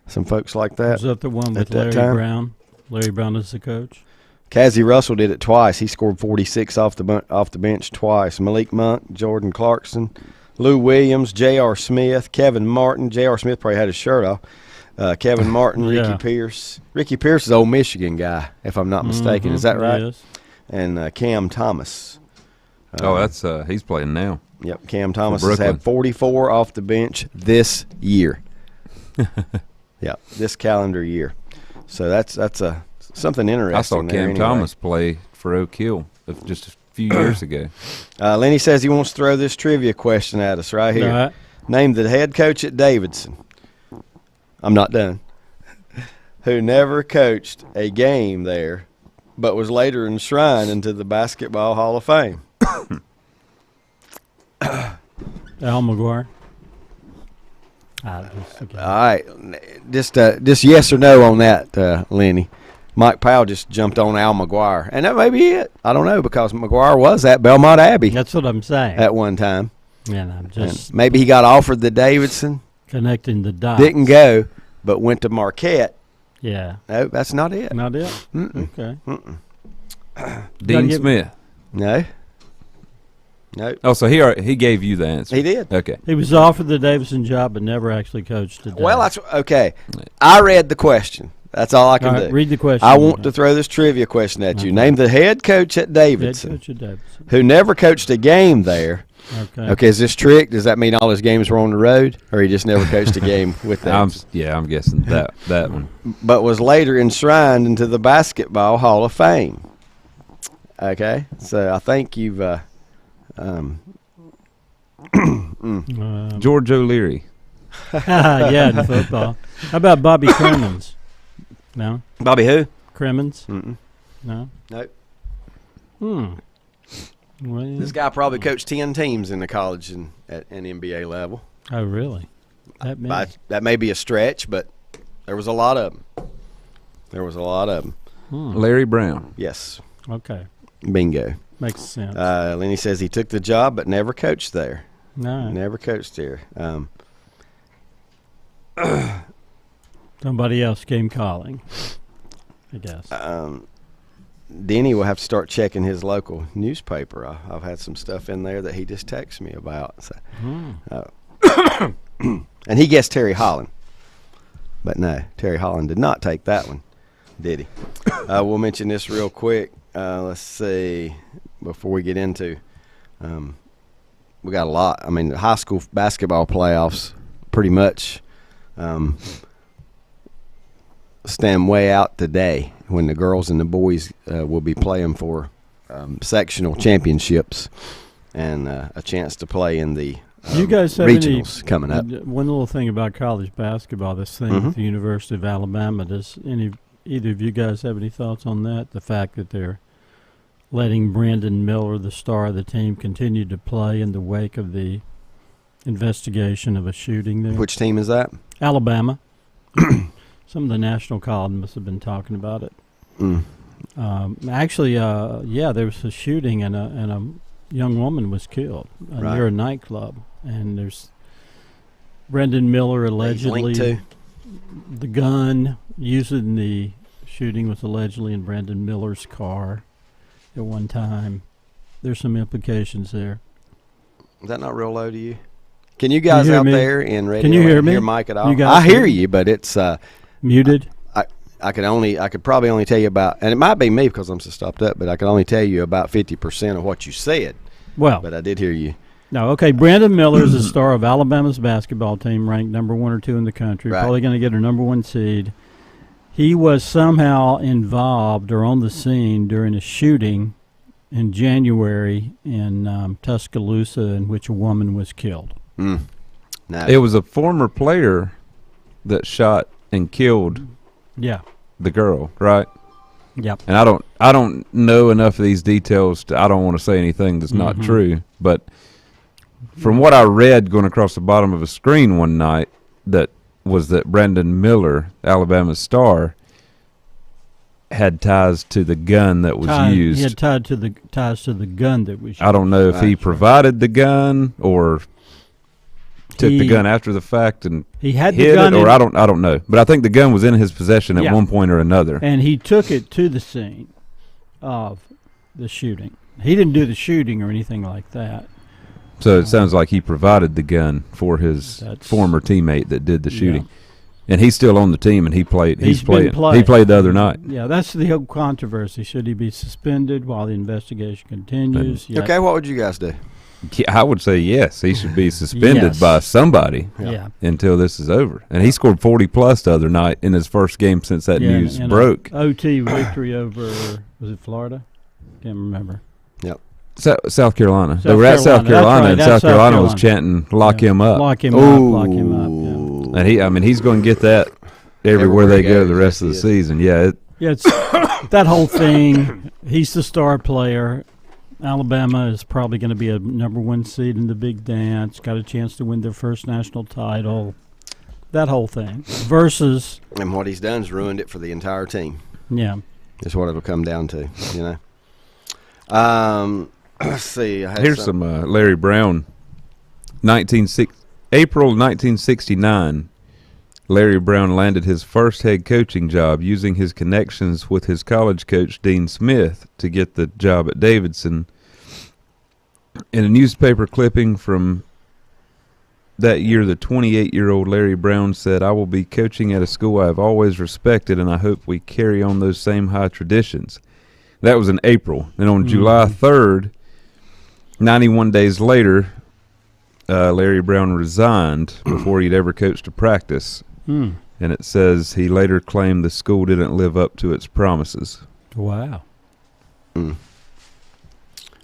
some folks like that. Was that the one at with that Larry time. Brown? Larry Brown is the coach. Cassie Russell did it twice. He scored 46 off the bench twice. Malik Monk, Jordan Clarkson, Lou Williams, J.R. Smith, Kevin Martin. J.R. Smith probably had his shirt off. Kevin Martin, Yeah. Ricky Pierce. Ricky Pierce is an old Michigan guy, if I'm not mistaken. Is that right? Yes. And Cam Thomas. That's he's playing now. Yep, Cam Thomas has Brooklyn. had 44 off the bench this year. Yeah, this calendar year. So that's something interesting. I saw there Cam anyway. Thomas play for Oak Hill just a few years ago. Lenny says he wants to throw this trivia question at us right here. All right. Name the head coach at Davidson. I'm not done. Who never coached a game there, but was later enshrined into the Basketball Hall of Fame. Al McGuire. All right, just yes or no on that, Lenny. Mike Powell just jumped on Al McGuire, and that may be it. I don't know, because McGuire was at Belmont Abbey That's what I'm saying. at one time. And I'm just And maybe he got offered the Davidson, connecting the dots. didn't go, but went to Marquette. Yeah. No, that's not it. Not it? Mm-mm. Okay. Dean give- Smith. No. No. Oh, so he gave you the answer. He did. Okay. He was offered the Davidson job, but never actually coached the Well, that's okay. I read the question. That's all I can All right, do. read the question. I want to throw this trivia question at you. Okay. Name the head coach at Head Davidson coach at Davidson. who never coached a game there. Okay. Okay, is this trick? Does that mean all his games were on the road, or he just never coached a game with them? I'm guessing that one. But was later enshrined into the Basketball Hall of Fame. Okay, so I think you've George O'Leary. Yeah, in football. How about Bobby Cremins? No? Bobby who? Cremins? Mm-mm. No? Nope. Well, This guy probably coached 10 teams in the college and at an NBA level. oh, really? That many? That may be a stretch, but there was a lot of them. Larry Brown. Yes. Okay. Bingo. Makes sense. Lenny says he took the job but never coached there. No. Never coached there. Somebody else came calling, I guess. Denny will have to start checking his local newspaper. I've had some stuff in there that he just texted me about. So. And he guessed Terry Holland. But no, Terry Holland did not take that one, did he? We'll mention this real quick. Let's see, before we get into we got a lot. I mean, the high school basketball playoffs pretty much stand way out today when the girls and the boys will be playing for sectional championships and a chance to play in the you guys have regionals coming up. One little thing about college basketball, this thing with the University of Alabama, does either of you guys have any thoughts on that? The fact that they're letting Brandon Miller, the star of the team, continue to play in the wake of the investigation of a shooting there. Which team is that? Alabama. Some of the national columnists have been talking about it. Actually, there was a shooting and a young woman was killed near a nightclub. And there's Brendan Miller allegedly, the gun used in the shooting was allegedly in Brendan Miller's car at one time. There's some implications there. Is that not real low to you? Can you guys out there in radio Can you hear me? hear Mike at all? You guys I hear you, but it's muted. I could probably only tell you about, and it might be me because I'm so stopped up, but I could only tell you about 50% of what you said. Well, but I did hear you. No, okay. Brandon Miller is the star of Alabama's basketball team, ranked number 1 or 2 in the country. Right. Probably going to get a number 1 seed. He was somehow involved or on the scene during a shooting in January in Tuscaloosa in which a woman was killed. No. It was a former player that shot and killed the girl, right? Yep. And I don't know enough of these details. I don't want to say anything that's not true. But from what I read going across the bottom of a screen one night, that Brandon Miller, Alabama's star, had ties to the gun that was used. He had ties to the gun that was used. I don't know if he provided the gun or took the gun after the fact and he had hid the gun it, or I don't know. But I think the gun was in his possession at one point or another. And he took it to the scene of the shooting. He didn't do the shooting or anything like that. So it sounds like he provided the gun for his former teammate that did the shooting. And he's still on the team, and he played. He played the other night. Yeah, that's the whole controversy. Should he be suspended while the investigation continues? Okay, what would you guys do? Yeah, I would say yes. He should be suspended Yes. by somebody Yeah. until this is over. And he scored 40-plus the other night in his first game since that Yeah, news and broke. OT victory over, was it Florida? Can't remember. Yep. South Carolina. They South were at South Carolina. That's Carolina, right, and that's South South Carolina was Carolina. chanting, lock him up. Lock him up. Lock him up. Yeah. And he's going to get that everywhere they Everywhere he go the goes, rest yes, of the he is. season. Yeah, Yeah, it's that whole thing. He's the star player. Alabama is probably going to be a number 1 seed in the big dance. Got a chance to win their first national title. That whole thing. Versus, And what he's done is ruined it for the entire team. yeah. Is what it'll come down to, you know. Let's see. I had here's some Larry Brown. April 1969, Larry Brown landed his first head coaching job using his connections with his college coach, Dean Smith, to get the job at Davidson. In a newspaper clipping from that year, the 28-year-old Larry Brown said, "I will be coaching at a school I have always respected, and I hope we carry on those same high traditions." That was in April. And on July 3rd, 91 days later, Larry Brown resigned before he'd ever coached a practice. And it says he later claimed the school didn't live up to its promises. Wow.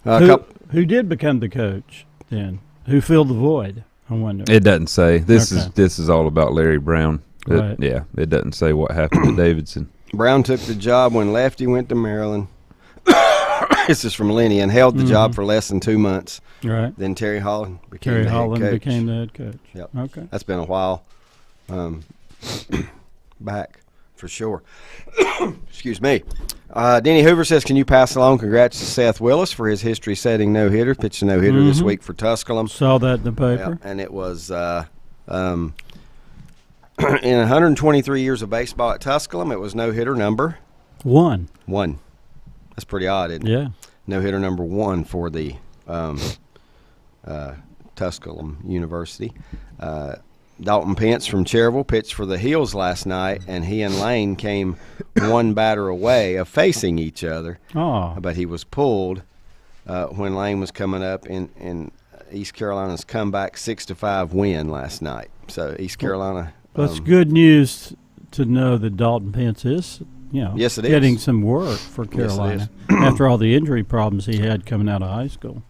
Couple, Who did become the coach then? Who filled the void? I wonder. It doesn't say. This Okay. is all about Larry Brown. Right. It doesn't say what happened at Davidson. Brown took the job when Lefty went to Maryland. This is from Lenny, and held the job for less than 2 months. Right. Then Terry Holland became Terry the head Holland coach. became the head coach. Yep. Okay. That's been a while back for sure. Excuse me. Denny Hoover says, can you pass along congrats to Seth Willis for his history-setting no-hitter? Pitched a no-hitter this week for Tusculum. Saw that in the Yeah, paper. and it was in 123 years of baseball at Tusculum, it was no-hitter number One. 1. That's pretty odd, isn't it? Yeah. No-hitter number 1 for the Tusculum University. Dalton Pence from Cherville pitched for the Hills last night, and he and Lane came one batter away of facing each other. Oh. But he was pulled when Lane was coming up in East Carolina's comeback 6-5 win last night. So East Carolina. That's good news to know that Dalton Pence is, Yes, it is. getting some work for Carolina after all the injury problems he had coming out of high school.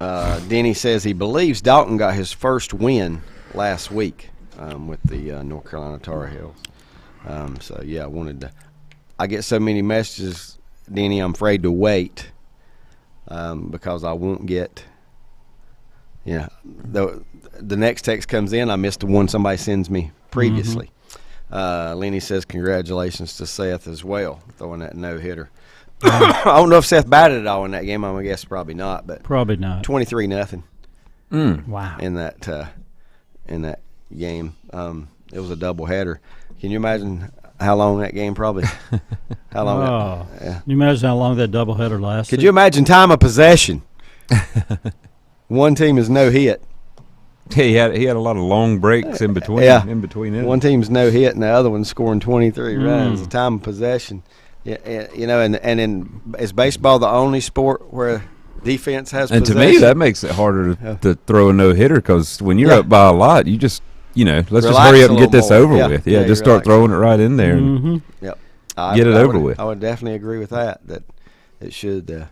Denny says he believes Dalton got his first win last week with the North Carolina Tar Heels. So, yeah, I get so many messages, Denny, I'm afraid to wait because I won't get, the next text comes in, I missed the one somebody sends me previously. Lenny says congratulations to Seth as well, throwing that no-hitter. I don't know if Seth batted at all in that game. I'm going to guess probably not, but Probably not. 23-0 Wow. in that game. It was a doubleheader. Can you imagine how long that game probably? How long? Oh. Yeah. Can you imagine how long that doubleheader lasted? Could you imagine time of possession? One team is no hit. He had a lot of long breaks in between. Yeah. In between innings. One team's no hit, and the other one's scoring 23 runs. The time of possession, and is baseball the only sport where defense has And to possession? me, that makes it harder to throw a no hitter because when you're Yeah. up by a lot, you just let's just Relax hurry a up and get little this more. over Yeah. with. Yeah, Yeah, you just start relax. throwing it right in there. And Yep. Get it over would, with. I would definitely agree with that. That it should.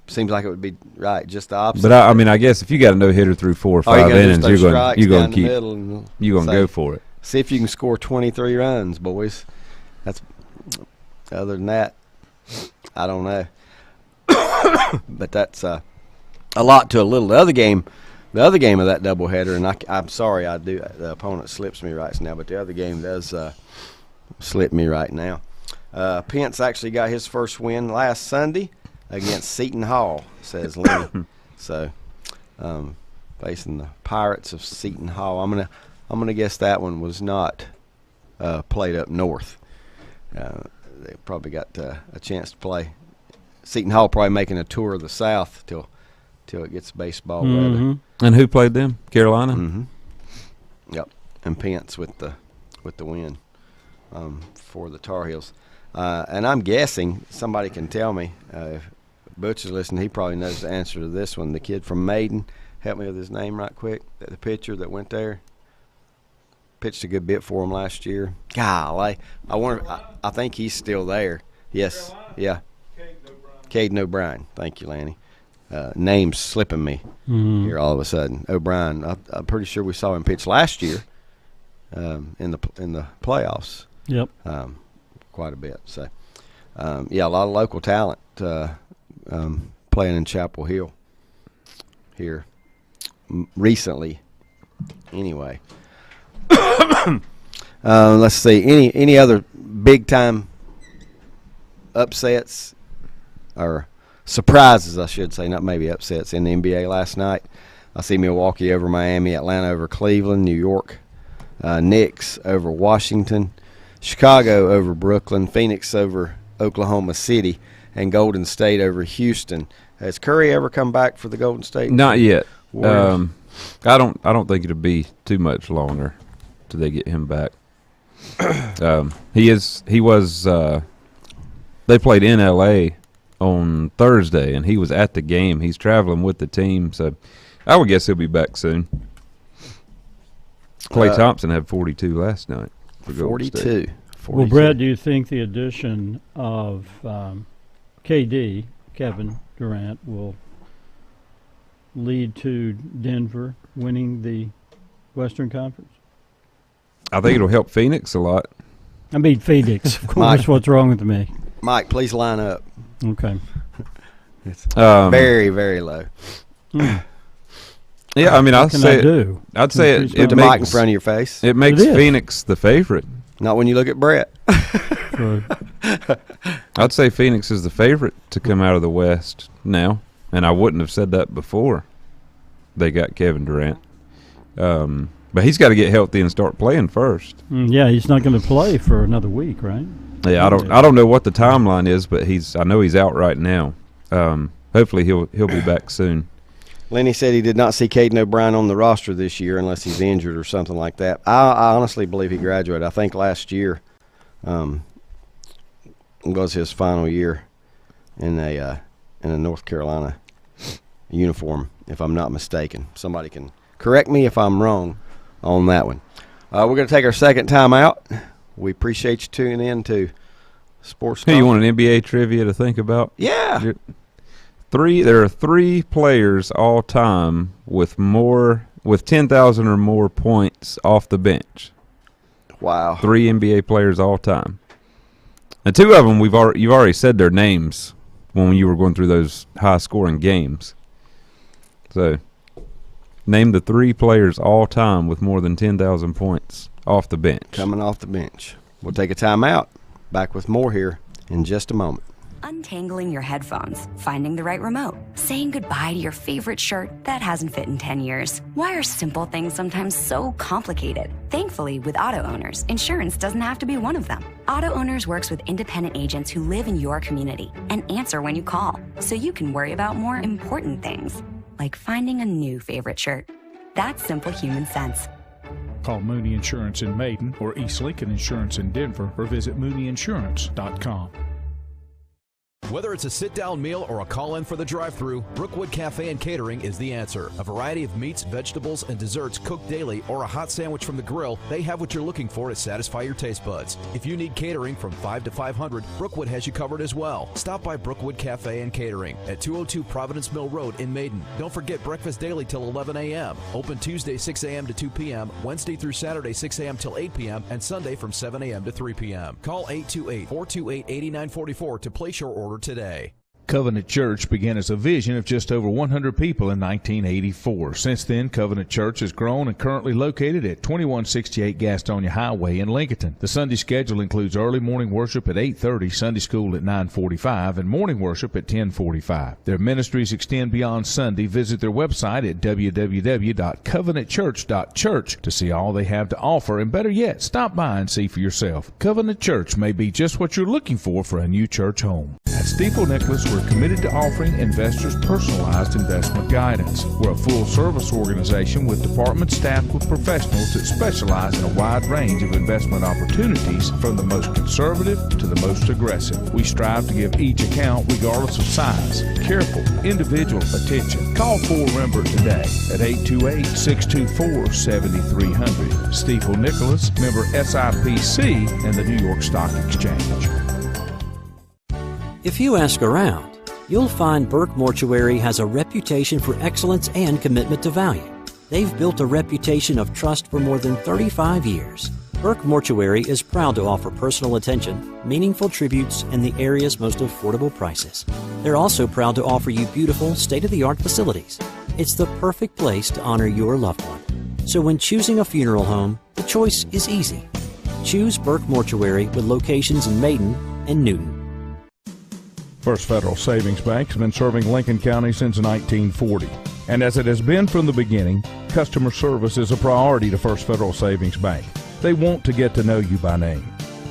Seems like it would be right. Just the opposite. But I guess if you got a no hitter through 4 or All you 5 gotta do is innings, throw you're strikes going down to the keep middle and you're going to say, go for it. See if you can score 23 runs, boys. That's other than that, I don't know. But that's a lot to a little. The other game of that doubleheader, and I'm sorry, the opponent slips me right now, but the other game does slip me right now. Pence actually got his first win last Sunday against Seton Hall, says Lenny. So, facing the Pirates of Seton Hall. I'm gonna guess that one was not played up north. They probably got a chance to play. Seton Hall probably making a tour of the South till it gets baseball weather. And who played them? Carolina. Mm-hmm. Yep, and Pence with the win for the Tar Heels. And I'm guessing somebody can tell me if Butch is listening. He probably knows the answer to this one. The kid from Maiden help me with his name right quick. The pitcher that went there. Pitched a good bit for him last year. Golly, I think he's still there. Yes, yeah. Caden O'Brien. Thank you, Lanny. Name's slipping me here all of a sudden. O'Brien. I'm pretty sure we saw him pitch last year in the playoffs. Yep. Quite a bit. So, yeah, a lot of local talent playing in Chapel Hill here recently. Anyway. Let's see. Any other big time upsets or surprises, I should say, not maybe upsets in the NBA last night? I see Milwaukee over Miami, Atlanta over Cleveland, New York Knicks over Washington, Chicago over Brooklyn, Phoenix over Oklahoma City, and Golden State over Houston. Has Curry ever come back for the Golden State? Not yet. Warriors? I don't think it'll be too much longer till they get him back. They played in LA on Thursday, and he was at the game. He's traveling with the team, so I would guess he'll be back soon. Klay Thompson had 42 last night. For 42. Well, Brett, do you think the addition of KD, Kevin Durant, will lead to Denver winning the Western Conference? I think it'll help Phoenix a lot. I mean, Phoenix, of course. Mike. What's wrong with me? Mike, please line up. Okay. It's very, very low. Yeah, I mean, I'd say Put the mic in front of your face. It makes Phoenix the favorite. Not when you look at Brett. I'd say Phoenix is the favorite to come out of the West now, and I wouldn't have said that before they got Kevin Durant. But he's got to get healthy and start playing first. Yeah, he's not going to play for another week, right? Yeah, I don't know what the timeline is, but I know he's out right now. Hopefully he'll be back soon. Lenny said he did not see Caden O'Brien on the roster this year unless he's injured or something like that. I honestly believe he graduated. I think last year was his final year in a North Carolina uniform, if I'm not mistaken. Somebody can correct me if I'm wrong on that one. We're going to take our second time out. We appreciate you tuning in to Sports. Hey, you want an NBA trivia to think about? Yeah. There are 3 players all time with 10,000 or more points off the bench. Wow. 3 NBA players all time. And 2 of them you've already said their names when you were going through those high scoring games. So name the 3 players all time with more than 10,000 points off the bench. Coming off the bench. We'll take a time out. Back with more here in just a moment. Untangling your headphones, finding the right remote, saying goodbye to your favorite shirt that hasn't fit in 10 years. Why are simple things sometimes so complicated? Thankfully, with auto owners, insurance doesn't have to be one of them. Auto Owners works with independent agents who live in your community and answer when you call, so you can worry about more important things, like finding a new favorite shirt. That's simple human sense. Call Mooney Insurance in Maiden or East Lincoln Insurance in Denver or visit MooneyInsurance.com. Whether it's a sit-down meal or a call-in for the drive-thru, Brookwood Cafe and Catering is the answer. A variety of meats, vegetables, and desserts cooked daily or a hot sandwich from the grill, they have what you're looking for to satisfy your taste buds. If you need catering from 5 to 500, Brookwood has you covered as well. Stop by Brookwood Cafe and Catering at 202 Providence Mill Road in Maiden. Don't forget breakfast daily till 11 a.m. Open Tuesday 6 a.m. to 2 p.m., Wednesday through Saturday 6 a.m. till 8 p.m., and Sunday from 7 a.m. to 3 p.m. Call 828-428-8944 to place your order today. Covenant Church began as a vision of just over 100 people in 1984. Since then, Covenant Church has grown and currently located at 2168 Gastonia Highway in Lincoln. The Sunday schedule includes early morning worship at 8:30, Sunday school at 9:45, and morning worship at 10:45. Their ministries extend beyond Sunday. Visit their website at www.covenantchurch.church to see all they have to offer, and better yet, stop by and see for yourself. Covenant Church may be just what you're looking for a new church home. At Steeple Nicholas we're committed to offering investors personalized investment guidance. We're a full-service organization with departments staffed with professionals that specialize in a wide range of investment opportunities, from the most conservative to the most aggressive. We strive to give each account, regardless of size, careful, individual attention. Call 4Rembert today at 828-624-7300. Stifel Nicholas, member SIPC and the New York Stock Exchange. If you ask around, you'll find Burke Mortuary has a reputation for excellence and commitment to value. They've built a reputation of trust for more than 35 years. Burke Mortuary is proud to offer personal attention, meaningful tributes, and the area's most affordable prices. They're also proud to offer you beautiful, state-of-the-art facilities. It's the perfect place to honor your loved one. So when choosing a funeral home, the choice is easy. Choose Burke Mortuary with locations in Maiden and Newton. First Federal Savings Bank has been serving Lincoln County since 1940. And as it has been from the beginning, customer service is a priority to First Federal Savings Bank. They want to get to know you by name.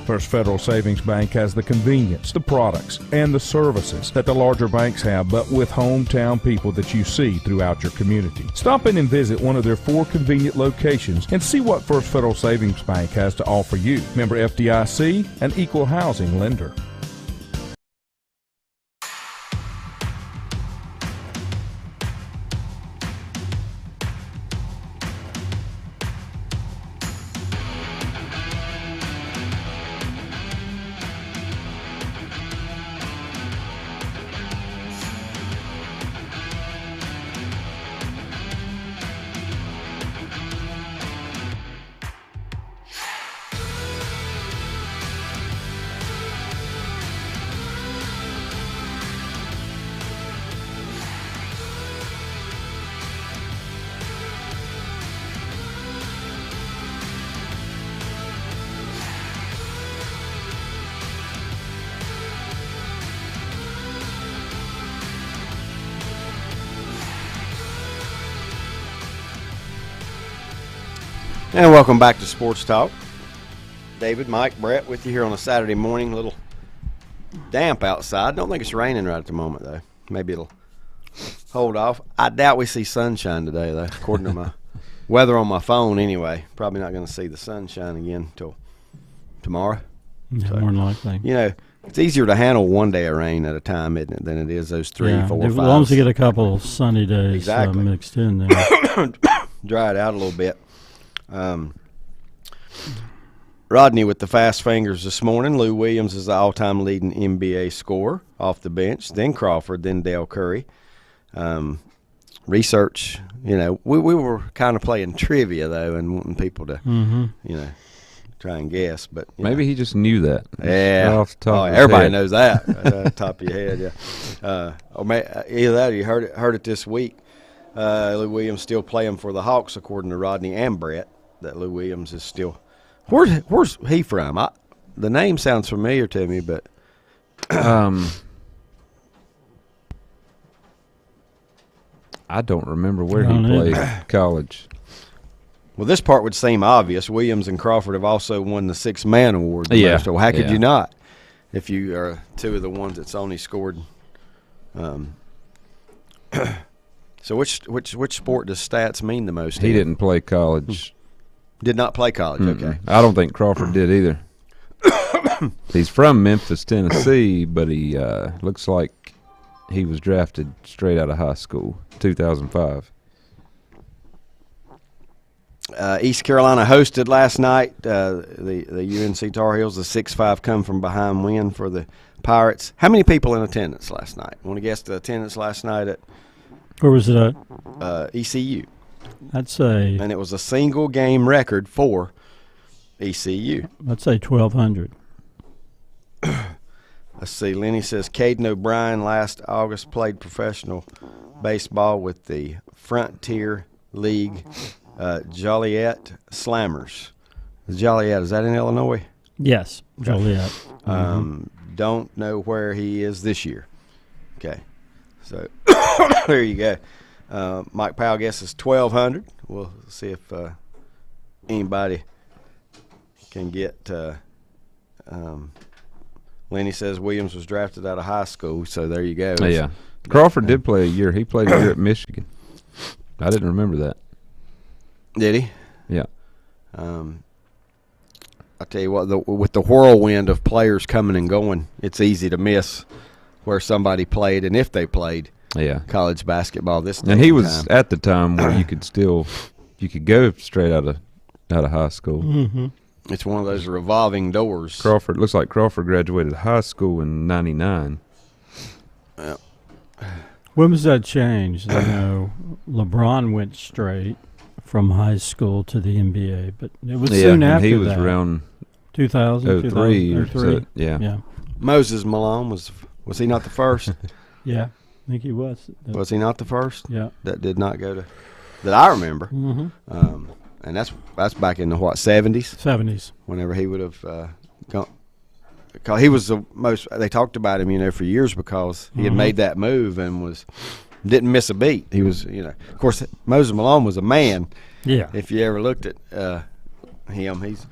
First Federal Savings Bank has the convenience, the products, and the services that the larger banks have, but with hometown people that you see throughout your community. Stop in and visit one of their 4 convenient locations and see what First Federal Savings Bank has to offer you. Member FDIC, an equal housing lender. And welcome back to Sports Talk. David, Mike, Brett with you here on a Saturday morning. A little damp outside. Don't think it's raining right at the moment, though. Maybe it'll hold off. I doubt we see sunshine today, though, according to my weather on my phone anyway. Probably not going to see the sunshine again until tomorrow. Yeah, So, more than likely. You know, it's easier to handle one day of rain at a time, isn't it, than it is those 3, 4, 5. As long as you get a couple sunny days Exactly. mixed in there. Dry it out a little bit. Rodney with the fast fingers this morning. Lou Williams is the all-time leading NBA scorer off the bench. Then Crawford, then Dale Curry. Research, you know, we were kind of playing trivia, though, and wanting people to, you know, try and guess. But Maybe he just knew that. Yeah. Right off the top of his everybody head. knows that. Right off the top of your head, yeah. Or either that or you heard it this week. Lou Williams still playing for the Hawks, according to Rodney and Brett, that Lou Williams is still – where's he from? The name sounds familiar to me, but I don't remember where he played college. well, this part would seem obvious. Williams and Crawford have also won the Sixth Man Award. Yeah. So how could Yeah. you not if you are two of the ones that's only scored So which sport does stats mean the most? He didn't play college. Did not play college, okay. I don't think Crawford did either. He's from Memphis, Tennessee, but he looks like he was drafted straight out of high school, 2005. East Carolina hosted last night the UNC Tar Heels, the 6-5 come from behind win for the Pirates. How many people in attendance last night? Want to guess the attendance last night at Where was it at? ECU? I'd say And it was a single game record for ECU. 1,200. Let's see. Lenny says Caden O'Brien last August played professional baseball with the Frontier League Joliet Slammers. Joliet, is that in Illinois? Yes, Joliet. Don't know where he is this year. Okay. So there you go. Mike Powell guesses 1,200. We'll see if anybody can get Lenny says Williams was drafted out of high school, so there you go. Yeah. Crawford did play a year. He played a year at Michigan. I didn't remember that. Did he? Yeah. I tell you what, with the whirlwind of players coming and going, it's easy to miss where somebody played and if they played college basketball this day. And he was at the time where you could go straight out of high school. Mm-hmm. It's one of those revolving doors. Looks like Crawford graduated high school in '99. When was that changed? I know LeBron went straight from high school to the NBA, but it was soon after he was that. Around 2000, 03 or 2003. so, yeah. Moses Malone was he not the first? Yeah, I think he was. Was he not the first? Yeah. That did not go to that I remember. Mm-hmm. And that's back in the 70s. 70s. Whenever he would have gone. Because he was the most. They talked about him, for years because he had made that move and didn't miss a beat. He was, Of course, Moses Malone was a man. Yeah. If you ever looked at him, he's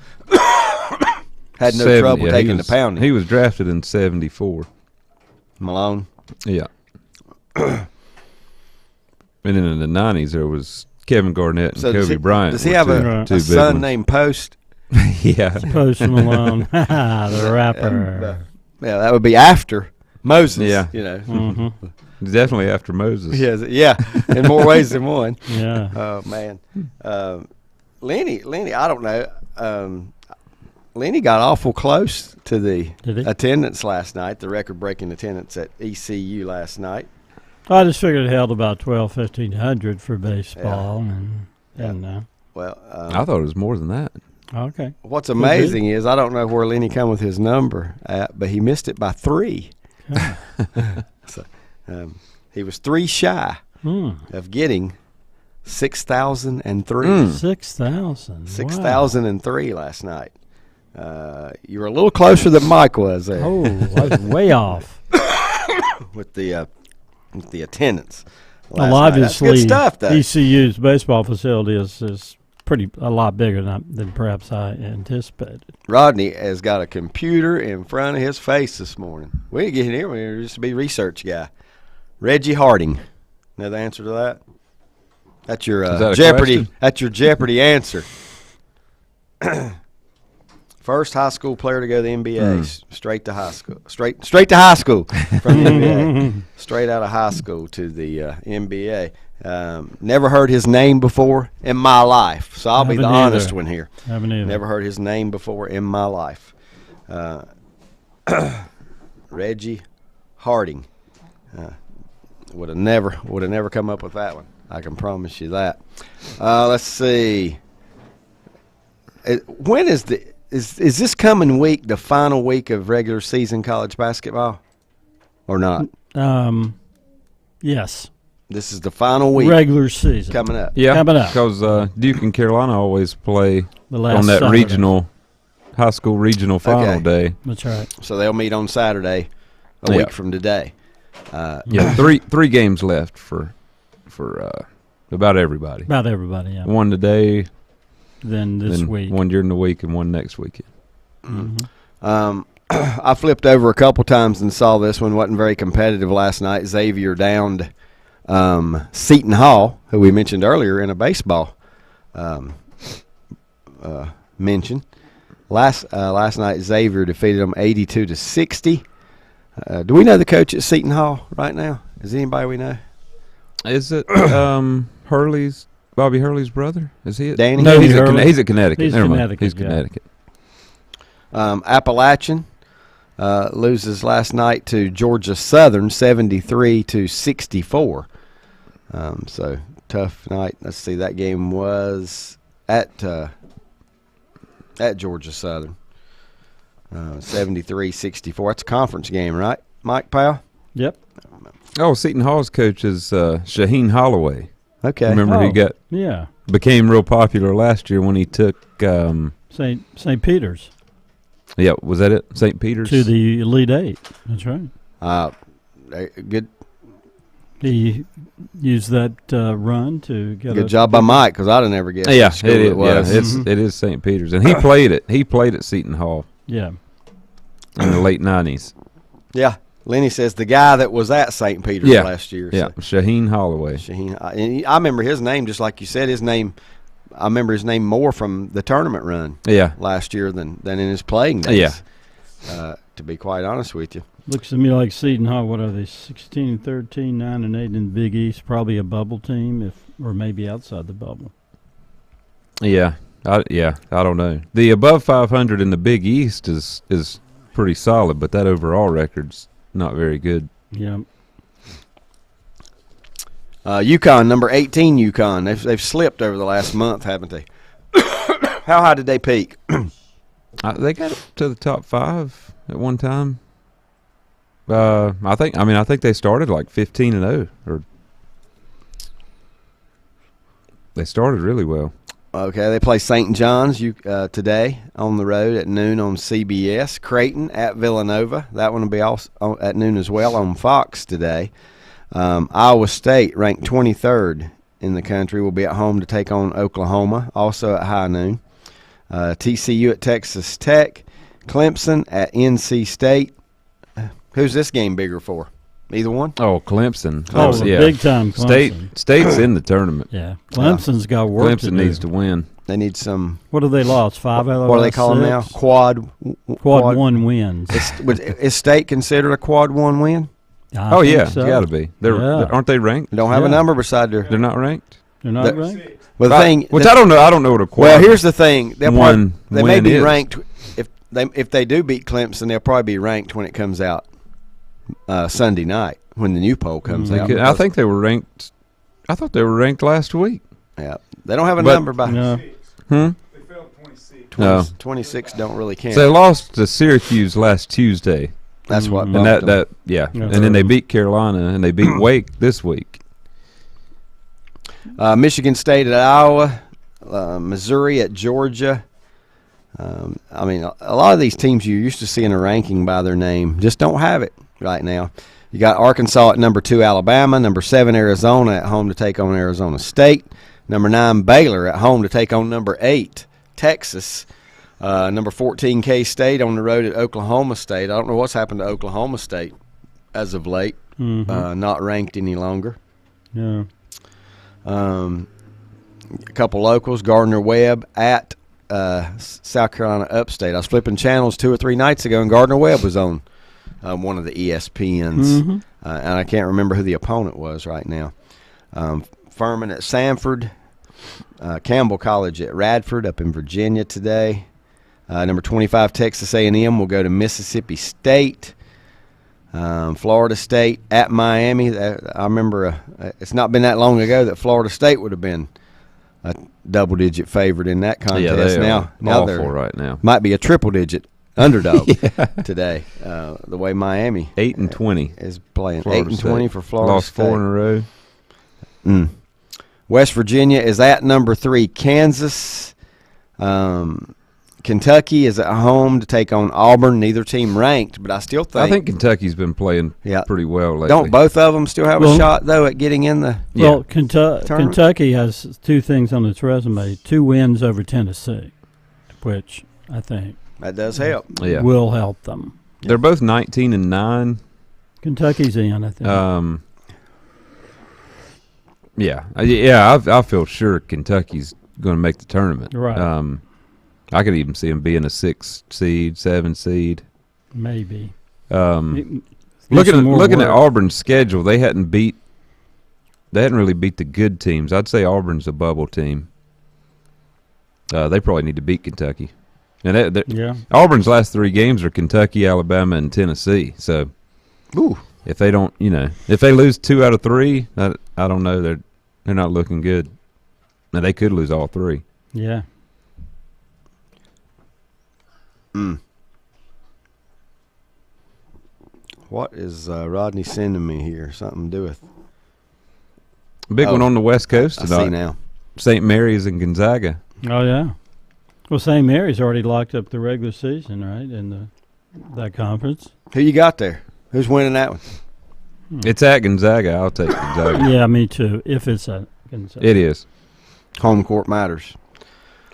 had no trouble taking the pounding. He was drafted in '74. Malone. Yeah. And then in the '90s, there was Kevin Garnett and Kobe Bryant. Does he have a son named Post? Yeah. Post Malone, the rapper. Yeah, that would be after Moses. Yeah. Mm-hmm. Definitely after Moses. Yeah, in more ways than one. Yeah. Oh, man. Lenny, I don't know. Lenny got awful close to the attendance last night, the record-breaking attendance at ECU last night. I just figured it held about 1,500 for baseball. Well, I thought it was more than that. Okay. What's amazing is I don't know where Lenny come with his number at, but he missed it by 3. So, he was 3 shy of getting 6,003. 6,000. 6,003 last night. You were a little closer than Mike was there. Oh, I was way off. with the attendance. Well, obviously, that's good stuff, though. ECU's baseball facility is a lot bigger than perhaps I anticipated. Rodney has got a computer in front of his face this morning. We didn't get in here. We used to be research guy. Reggie Harding. Know the answer to that? That's your Jeopardy. Question? That's your Jeopardy answer. First high school player to go to the NBA, straight to high school, straight to high school from the NBA, straight out of high school to the NBA. Never heard his name before in my life, so I'll be the honest one here. Haven't either. Never heard his name before in my life. Reggie Harding would have never come up with that one. I can promise you that. Let's see. When is this coming week the final week of regular season college basketball, or not? Yes. This is the final week. Regular season coming up. Yeah, coming up. Because Duke and Carolina always play on that Saturday. high school regional final day. That's right. So they'll meet on Saturday, a week from today. Three games left for about everybody. About everybody, yeah. One today. Then this week. One during the week and one next weekend. Mm-hmm. I flipped over a couple times and saw this one. Wasn't very competitive last night. Xavier downed Seton Hall, who we mentioned earlier in a baseball mention. Last night, Xavier defeated them 82-60. Do we know the coach at Seton Hall right now? Is anybody we know? Is it Bobby Hurley's brother? Is he? Danny? No, he's at Connecticut. He's Never mind. Connecticut, He's yeah. Connecticut. Appalachian loses last night to Georgia Southern 73-64. So tough night. Let's see. That game was at Georgia Southern. 73-64. That's a conference game, right, Mike Powell? Yep. Oh, Seton Hall's coach is Shaheen Holloway. Okay. Remember he became real popular last year when he took St. Peter's. Yeah, was that it? St. Peter's to the Elite Eight. That's right. Good. He used that run to get good job by Mike, because I didn't ever guess. Yeah, what school it was. Yeah, it is St. Peter's, and he played at Seton Hall. Yeah. in the late 90s. Yeah. Lenny says the guy that was at St. Peter's last year. Yeah, So. Shaheen Holloway. Shaheen, I remember his name, just like you said, his name. I remember his name more from the tournament run last year than in his playing days. Yeah. To be quite honest with you. Looks to me like Seton Hall, what are they, 16-13, 9-8 in the Big East, probably a bubble team, or maybe outside the bubble. Yeah, I don't know. The above 500 in the Big East is pretty solid, but that overall record's not very good. Yeah. UConn, number 18 UConn. They've slipped over the last month, haven't they? How high did they peak? They got up to the top 5 at one time. I think they started like 15-0, or they started really well. Okay, they play St. John's today on the road at noon on CBS. Creighton at Villanova. That one will be also at noon as well on Fox today. Iowa State, ranked 23rd in the country, will be at home to take on Oklahoma, also at high noon. TCU at Texas Tech. Clemson at NC State. Who's this game bigger for? Either one? Oh, Clemson. Big time Clemson. State's in the tournament. Yeah, Clemson's got work to do. Clemson needs to win. They need some. What have they lost? 5 out of what do they call them now? Quad 1 wins. Is State considered a quad 1 win? I think so. It's got to be. Aren't they ranked? They don't have a number beside their. They're not ranked. They're not ranked. Well, I don't know. I don't know what a quad. Well, here's the thing. They may be is. ranked if they do beat Clemson. They'll probably be ranked when it comes out Sunday night when the new poll comes out. I think they were ranked. I thought they were ranked last week. Yeah, they don't have a number by. No. They fell 26. 26 don't really count. So they lost to Syracuse last Tuesday. That's what. And and then they beat Carolina and they beat Wake this week. Michigan State at Iowa, Missouri at Georgia. A lot of these teams you're used to seeing a ranking by their name just don't have it right now. You got Arkansas at number 2, Alabama, number 7, Arizona at home to take on Arizona State, number 9, Baylor at home to take on number 8, Texas, number 14, K-State on the road at Oklahoma State. I don't know what's happened to Oklahoma State as of late, not ranked any longer. Yeah. A couple locals, Gardner-Webb at South Carolina Upstate. I was flipping channels 2 or 3 nights ago, and Gardner-Webb was on one of the ESPNs, and I can't remember who the opponent was right now. Furman at Sanford, Campbell College at Radford up in Virginia today. Number 25, Texas A&M will go to Mississippi State. Florida State at Miami. I remember it's not been that long ago that Florida State would have been a double-digit favorite in that contest. Yeah, now they're awful right now. Might be a triple-digit underdog today. The way Miami 8-20 is playing. Florida 8-20 for Florida Lost State. 4 in a row. West Virginia is at number 3, Kansas. Kentucky is at home to take on Auburn. Neither team ranked, but I still think. I think Kentucky's been playing pretty well lately. Don't both of them still have a shot, though, at getting in the Well, Kentucky has 2 things on its resume. 2 wins over Tennessee, which I think that does help. Will help them. They're both 19-9. Kentucky's in, I think. I feel sure Kentucky's going to make the tournament. Right. I could even see them being a 6 seed, 7 seed. Maybe. Looking at Auburn's schedule, they hadn't really beat the good teams. I'd say Auburn's a bubble team. They probably need to beat Kentucky. And Auburn's last 3 games are Kentucky, Alabama, and Tennessee. So if they don't, if they lose 2 out of 3, I don't know. They're not looking good. Now they could lose all 3. Yeah. What is Rodney sending me here? Something to do with big one on the West Coast tonight. I see now. St. Mary's and Gonzaga. Oh yeah. Well, St. Mary's already locked up the regular season, right? In that conference. Who you got there? Who's winning that one? It's at Gonzaga. I'll take Gonzaga. Yeah, me too. If it's at Gonzaga. It is. Home court matters.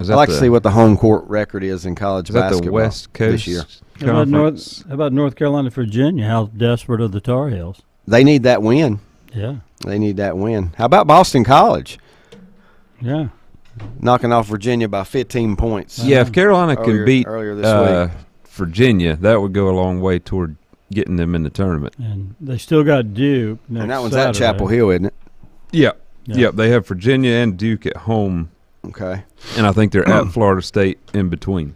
I'd like to see what the home court record is in college Is that basketball the West Coast this year. How Conference? about North Carolina, Virginia? How desperate are the Tar Heels? They need that win. Yeah. They need that win. How about Boston College? Yeah. Knocking off Virginia by 15 points. Yeah, if Carolina can beat earlier this week. Virginia, that would go a long way toward getting them in the tournament. And they still got Duke next And that one's Saturday. at Chapel Hill, isn't it? Yep. Yeah. Yep. They have Virginia and Duke at home, Okay. and I think they're at Florida State in between.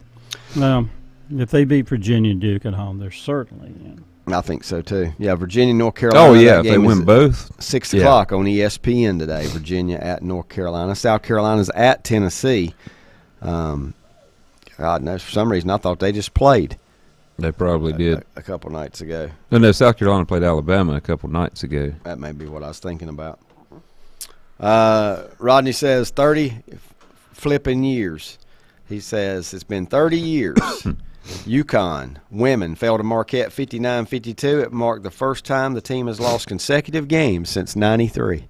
Well, if they beat Virginia and Duke at home, they're certainly in. I think so, too. Yeah, Virginia, North Carolina. Oh, yeah, that if they game is win both. 6 Yeah. o'clock on ESPN today. Virginia at North Carolina. South Carolina's at Tennessee. God knows, for some reason, I thought they just played They probably did. a couple nights ago. No, South Carolina played Alabama a couple nights ago. That may be what I was thinking about. Rodney says 30 flipping years. He says it's been 30 years. UConn women fell to Marquette 59-52. It marked the first time the team has lost consecutive games since '93.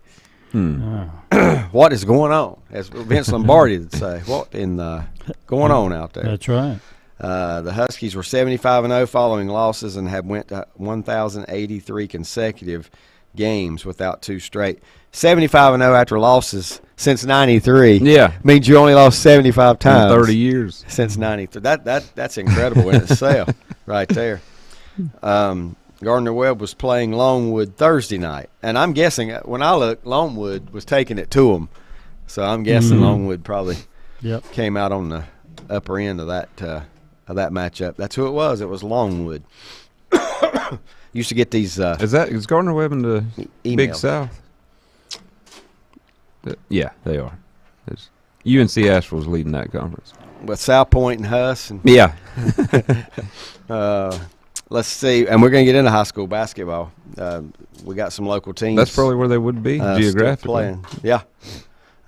What is going on? As Vince Lombardi would say, what in the going on out there? That's right. The Huskies were 75-0 following losses and have went to 1,083 consecutive games without 2 straight. 75-0 after losses since '93. Yeah. Means you only lost 75 In times 30 years. since '93. That's incredible in itself, right there. Gardner Webb was playing Longwood Thursday night, and I'm guessing when I looked, Longwood was taking it to him. So I'm guessing Longwood probably came out on the upper end of that matchup. That's who it was. It was Longwood. Used to get these. Is Gardner Webb in the Big Emails. South? Yeah, they are. UNC Asheville's leading that conference. With South Point and Huss. And, Yeah. let's see. And we're going to get into high school basketball. We got some local teams. That's probably where they would be still geographically. playing. Yeah.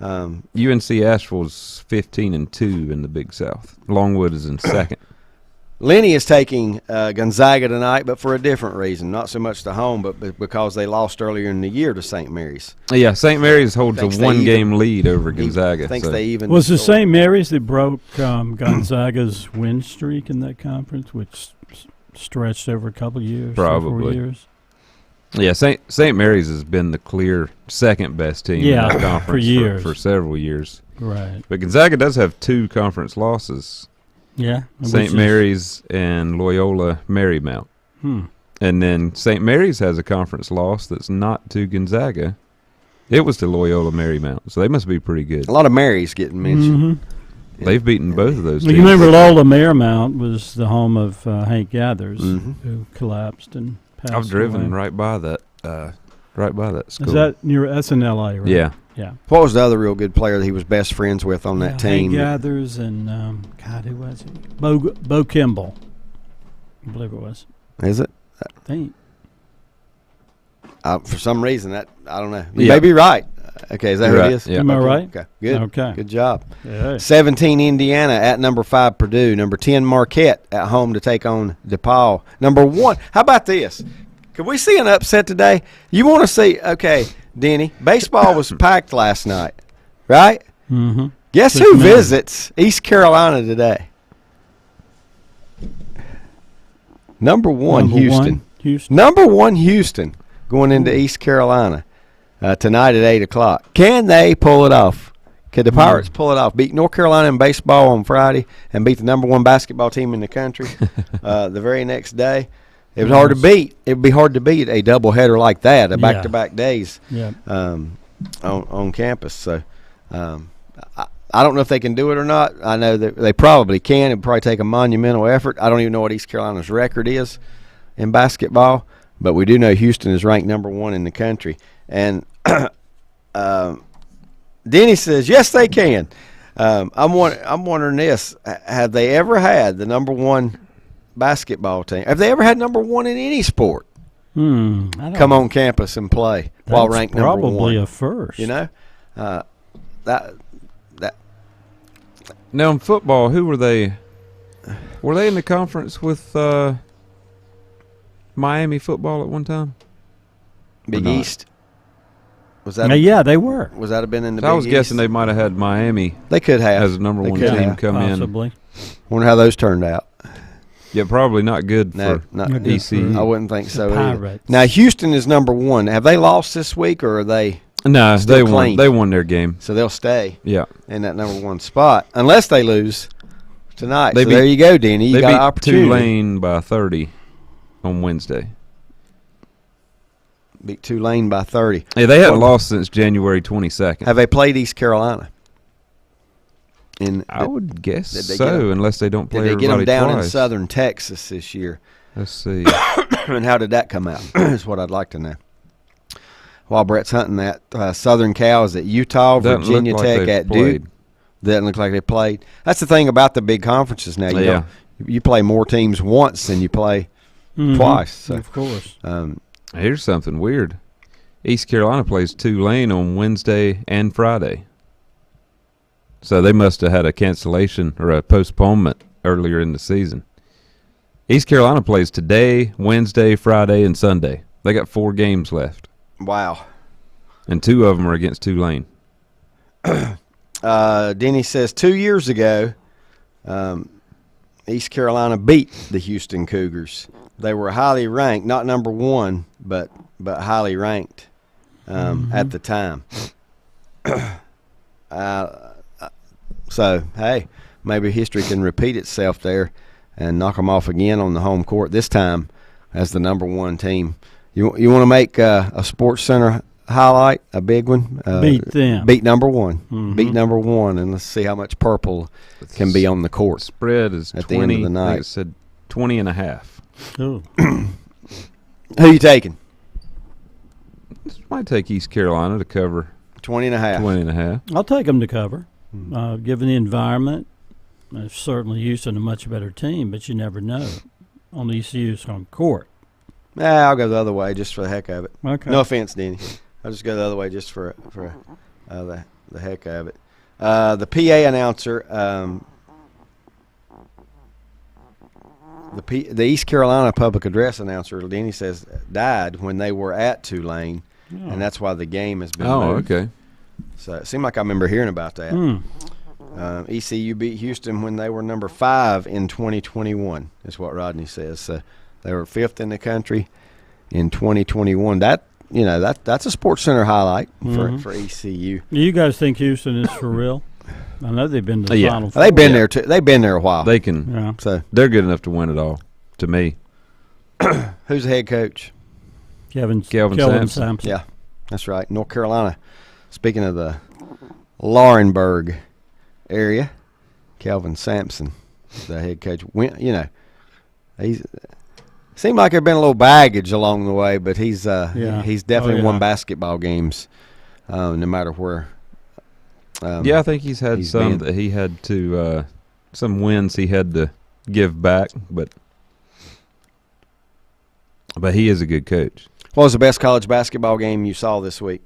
UNC Asheville's 15-2 in the Big South. Longwood is in second. Lenny is taking Gonzaga tonight, but for a different reason. Not so much the home, but because they lost earlier in the year to St. Mary's. Yeah, St. Mary's holds a Thinks they one-game lead over Gonzaga. Thinks so. they even Was it scored. St. Mary's that broke Gonzaga's win streak in that conference, which stretched over a couple of years? 3 or 4 Probably. years? Yeah, St. Mary's has been the clear second-best team Yeah, in that conference for years. for several years. Right. But Gonzaga does have 2 conference losses. Yeah. St. Mary's and Loyola Marymount. And then St. Mary's has a conference loss that's not to Gonzaga. It was to Loyola Marymount, so they must be pretty good. A lot of Marys getting mentioned. They've beaten both of those You teams. remember Loyola Marymount was the home of Hank Gathers, who collapsed and passed I've driven away. right by that school. Is that that's in L.A., right? Yeah. Yeah. What was the other real good player that he was best friends with on that team? Hank Gathers and, God, who was it? Bo Kimball, I believe it was. Is it? I think. For some reason, that I don't know. Yeah. You may be right. Okay, is that who Right, it is? yeah. Am I Okay, right? Okay, good. Okay. Good job. Yeah. 17 Indiana at number 5 Purdue. Number 10 Marquette at home to take on DePaul. Number 1. How about this? Could we see an upset today? You want to see? Okay, Denny. Baseball was packed last night, right? Mm-hmm. Guess who visits East Carolina today? Number 1 Houston. Houston. Number 1 Houston going into East Carolina tonight at 8 o'clock. Can they pull it off? Can the Pirates pull it off? Beat North Carolina in baseball on Friday and beat the number 1 basketball team in the country the very next day. It was hard to beat. It would be hard to beat a doubleheader like that, a back-to-back days on campus. So I don't know if they can do it or not. I know that they probably can. It would probably take a monumental effort. I don't even know what East Carolina's record is in basketball, but we do know Houston is ranked number 1 in the country. And Denny says, yes, they can. I'm wondering this. Have they ever had the number 1 basketball team? Have they ever had number 1 in any sport come on campus and play while ranked number 1? Probably a first. You know? That Now in football, who were they? Were they in the conference with Miami football at one time? Big Or not? East. Was that? Yeah, they were. Was that have been in the? So Big I was guessing East? they might have had Miami They could have as the number They one could team have. come in. Possibly. Wonder how those turned out. Yeah, probably not good No, for not good ECU. for- I wouldn't think so. Either. Pirates. Now Houston is number 1. Have they lost this week, or are they? No, Still they won. clean. They won their game. So they'll stay Yeah, in that number 1 spot unless they lose tonight. They So beat- there you go, Danny. You they got an beat opportunity. Tulane by 30 on Wednesday. Beat Tulane by 30. Hey, they haven't lost since January 22nd. Have they played East Carolina? I would guess Did they get so, 'em- unless they don't play Did they get everybody them down twice. in southern Texas this year? Let's see. And how did that come out? Is what I'd like to know. While Brett's hunting that, Southern Cal is at Utah, Doesn't look Virginia like Tech they've at played. Duke. Doesn't look like they played. That's the thing about the big conferences now. You play more teams once than you play twice. So, Of course. Here's something weird. East Carolina plays Tulane on Wednesday and Friday. So they must have had a cancellation or a postponement earlier in the season. East Carolina plays today, Wednesday, Friday, and Sunday. They got 4 games left, wow. and 2 of them are against Tulane. Denny says 2 years ago, East Carolina beat the Houston Cougars. They were highly ranked, not number 1, but highly ranked at the time. So, hey, maybe history can repeat itself there and knock them off again on the home court, this time as the number 1 team. You want to make a Sports Center highlight, a big one? Beat them. Beat number 1. Beat number 1, and let's see how much purple can be on the court. Spread is At 20. the end of the I think night. it said 20 and a half. Ooh. Who you taking? Might take East Carolina to cover 20 and a half. 20 and a half. I'll take them to cover. Given the environment, certainly Houston a much better team, but you never know on ECU's home court. I'll go the other way just for the heck of it. Okay. No offense, Denny. I'll just go the other way just for the heck of it. The PA announcer, the East Carolina public address announcer, Denny says, died when they were at Tulane, and that's why the game has been moved. Okay. So it seemed like I remember hearing about that. ECU beat Houston when they were number 5 in 2021, is what Rodney says. So they were 5th in the country in 2021. That's a Sports Center highlight for ECU. Do you guys think Houston is for real? I know they've been to the Yeah. Final Four. They've been there too. They've been there a while. They can. Yeah. So They're good enough to win it all, to me. who's the head coach? Kelvin Sampson. Sampson. Yeah, that's right. North Carolina. Speaking of the Laurinburg area, Kelvin Sampson, the head coach. He's seemed like there'd been a little baggage along the way, but he's definitely won basketball games, no matter where. Yeah, I think he's had he's some been. that he had to some wins he had to give back, but he is a good coach. What was the best college basketball game you saw this week?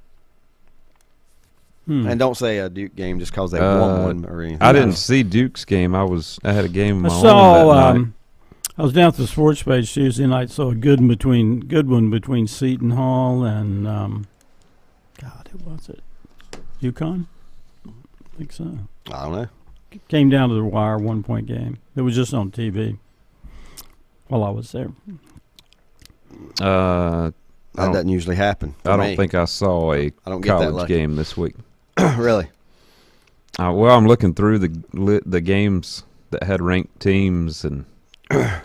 And don't say a Duke game just because they won one or anything. I didn't see Duke's game. I had a game of my I own saw. that night. I was down at the sports page Tuesday night. Saw a good one between Seton Hall and God, who was it? UConn? I think so. I don't know. Came down to the wire, 1-point game. It was just on TV while I was there. That doesn't usually happen. I don't think I saw a I don't get that college lucky. game this week. Really? Well, I'm looking through the games that had ranked teams, and I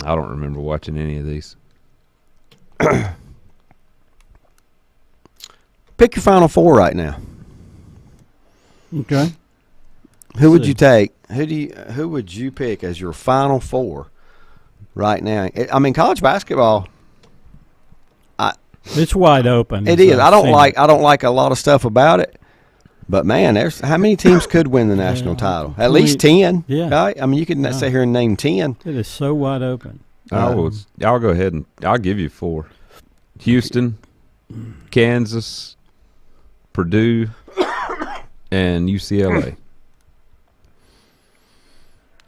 don't remember watching any of these. Pick your Final Four right now. Okay. Who would you take? Who would you pick as your Final Four right now? I mean, college basketball. It's wide open. It is. I don't like a lot of stuff about it, but man, there's how many teams could win the national title? At least 10. Yeah. Right? I mean, you can sit here and name 10. It is so wide open. I'll go ahead and I'll give you 4: Houston, Kansas, Purdue, and UCLA.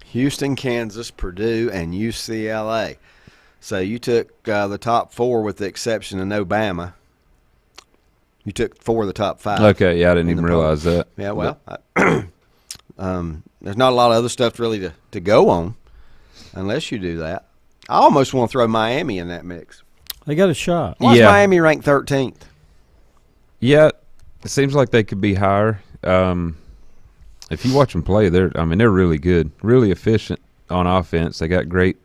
Houston, Kansas, Purdue, and UCLA. So you took the top 4 with the exception of no Bama. You took 4 of the top 5. Okay, yeah, I didn't in even the poll. realize that. Yeah, well, there's not a lot of other stuff really to go on unless you do that. I almost want to throw Miami in that mix. They got a shot. Why is Yeah. Miami ranked 13th? Yeah, it seems like they could be higher. If you watch them play, they're really good, really efficient on offense. They got great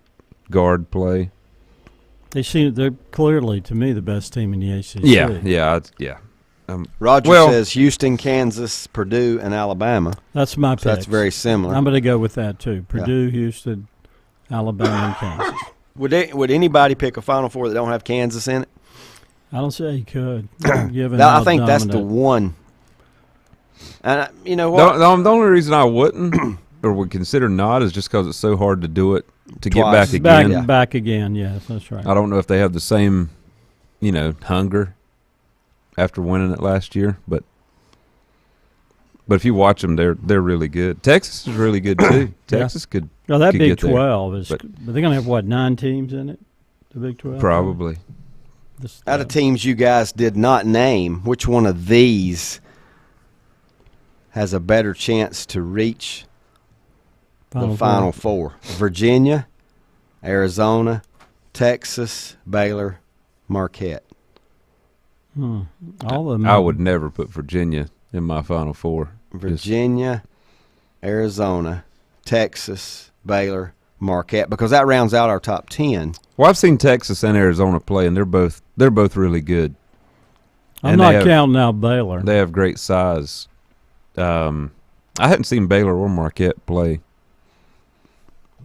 guard play. They're clearly, to me, the best team in the ACC. Yeah. Roger Well- says Houston, Kansas, Purdue, and Alabama. That's my So that's pick. very similar. I'm going to go with that, too. Purdue, Houston, Alabama, and Kansas. Would anybody pick a Final Four that don't have Kansas in it? I don't say he could. Given I how think that's the dominant. one. And you know what? The only reason I wouldn't or would consider not is just because it's so hard to do it to Twice. get back again. Back again, yes, that's right. I don't know if they have the same, hunger after winning it last year, but if you watch them, they're really good. Texas is really good too. Texas could Well, that could Big get there, 12 is. but- But they're going to have, what, 9 teams in it? The Big 12? probably. This, Out of teams you guys did not name, which one of these has a better chance to reach the Final Four? Virginia, Arizona, Texas, Baylor, Marquette. All of them. I would never put Virginia in my Final Four. Virginia, Arizona, Texas, Baylor, Marquette, because that rounds out our top 10. Well, I've seen Texas and Arizona play, and they're both really good. I'm and not they have- counting out Baylor. They have great size. I hadn't seen Baylor or Marquette play.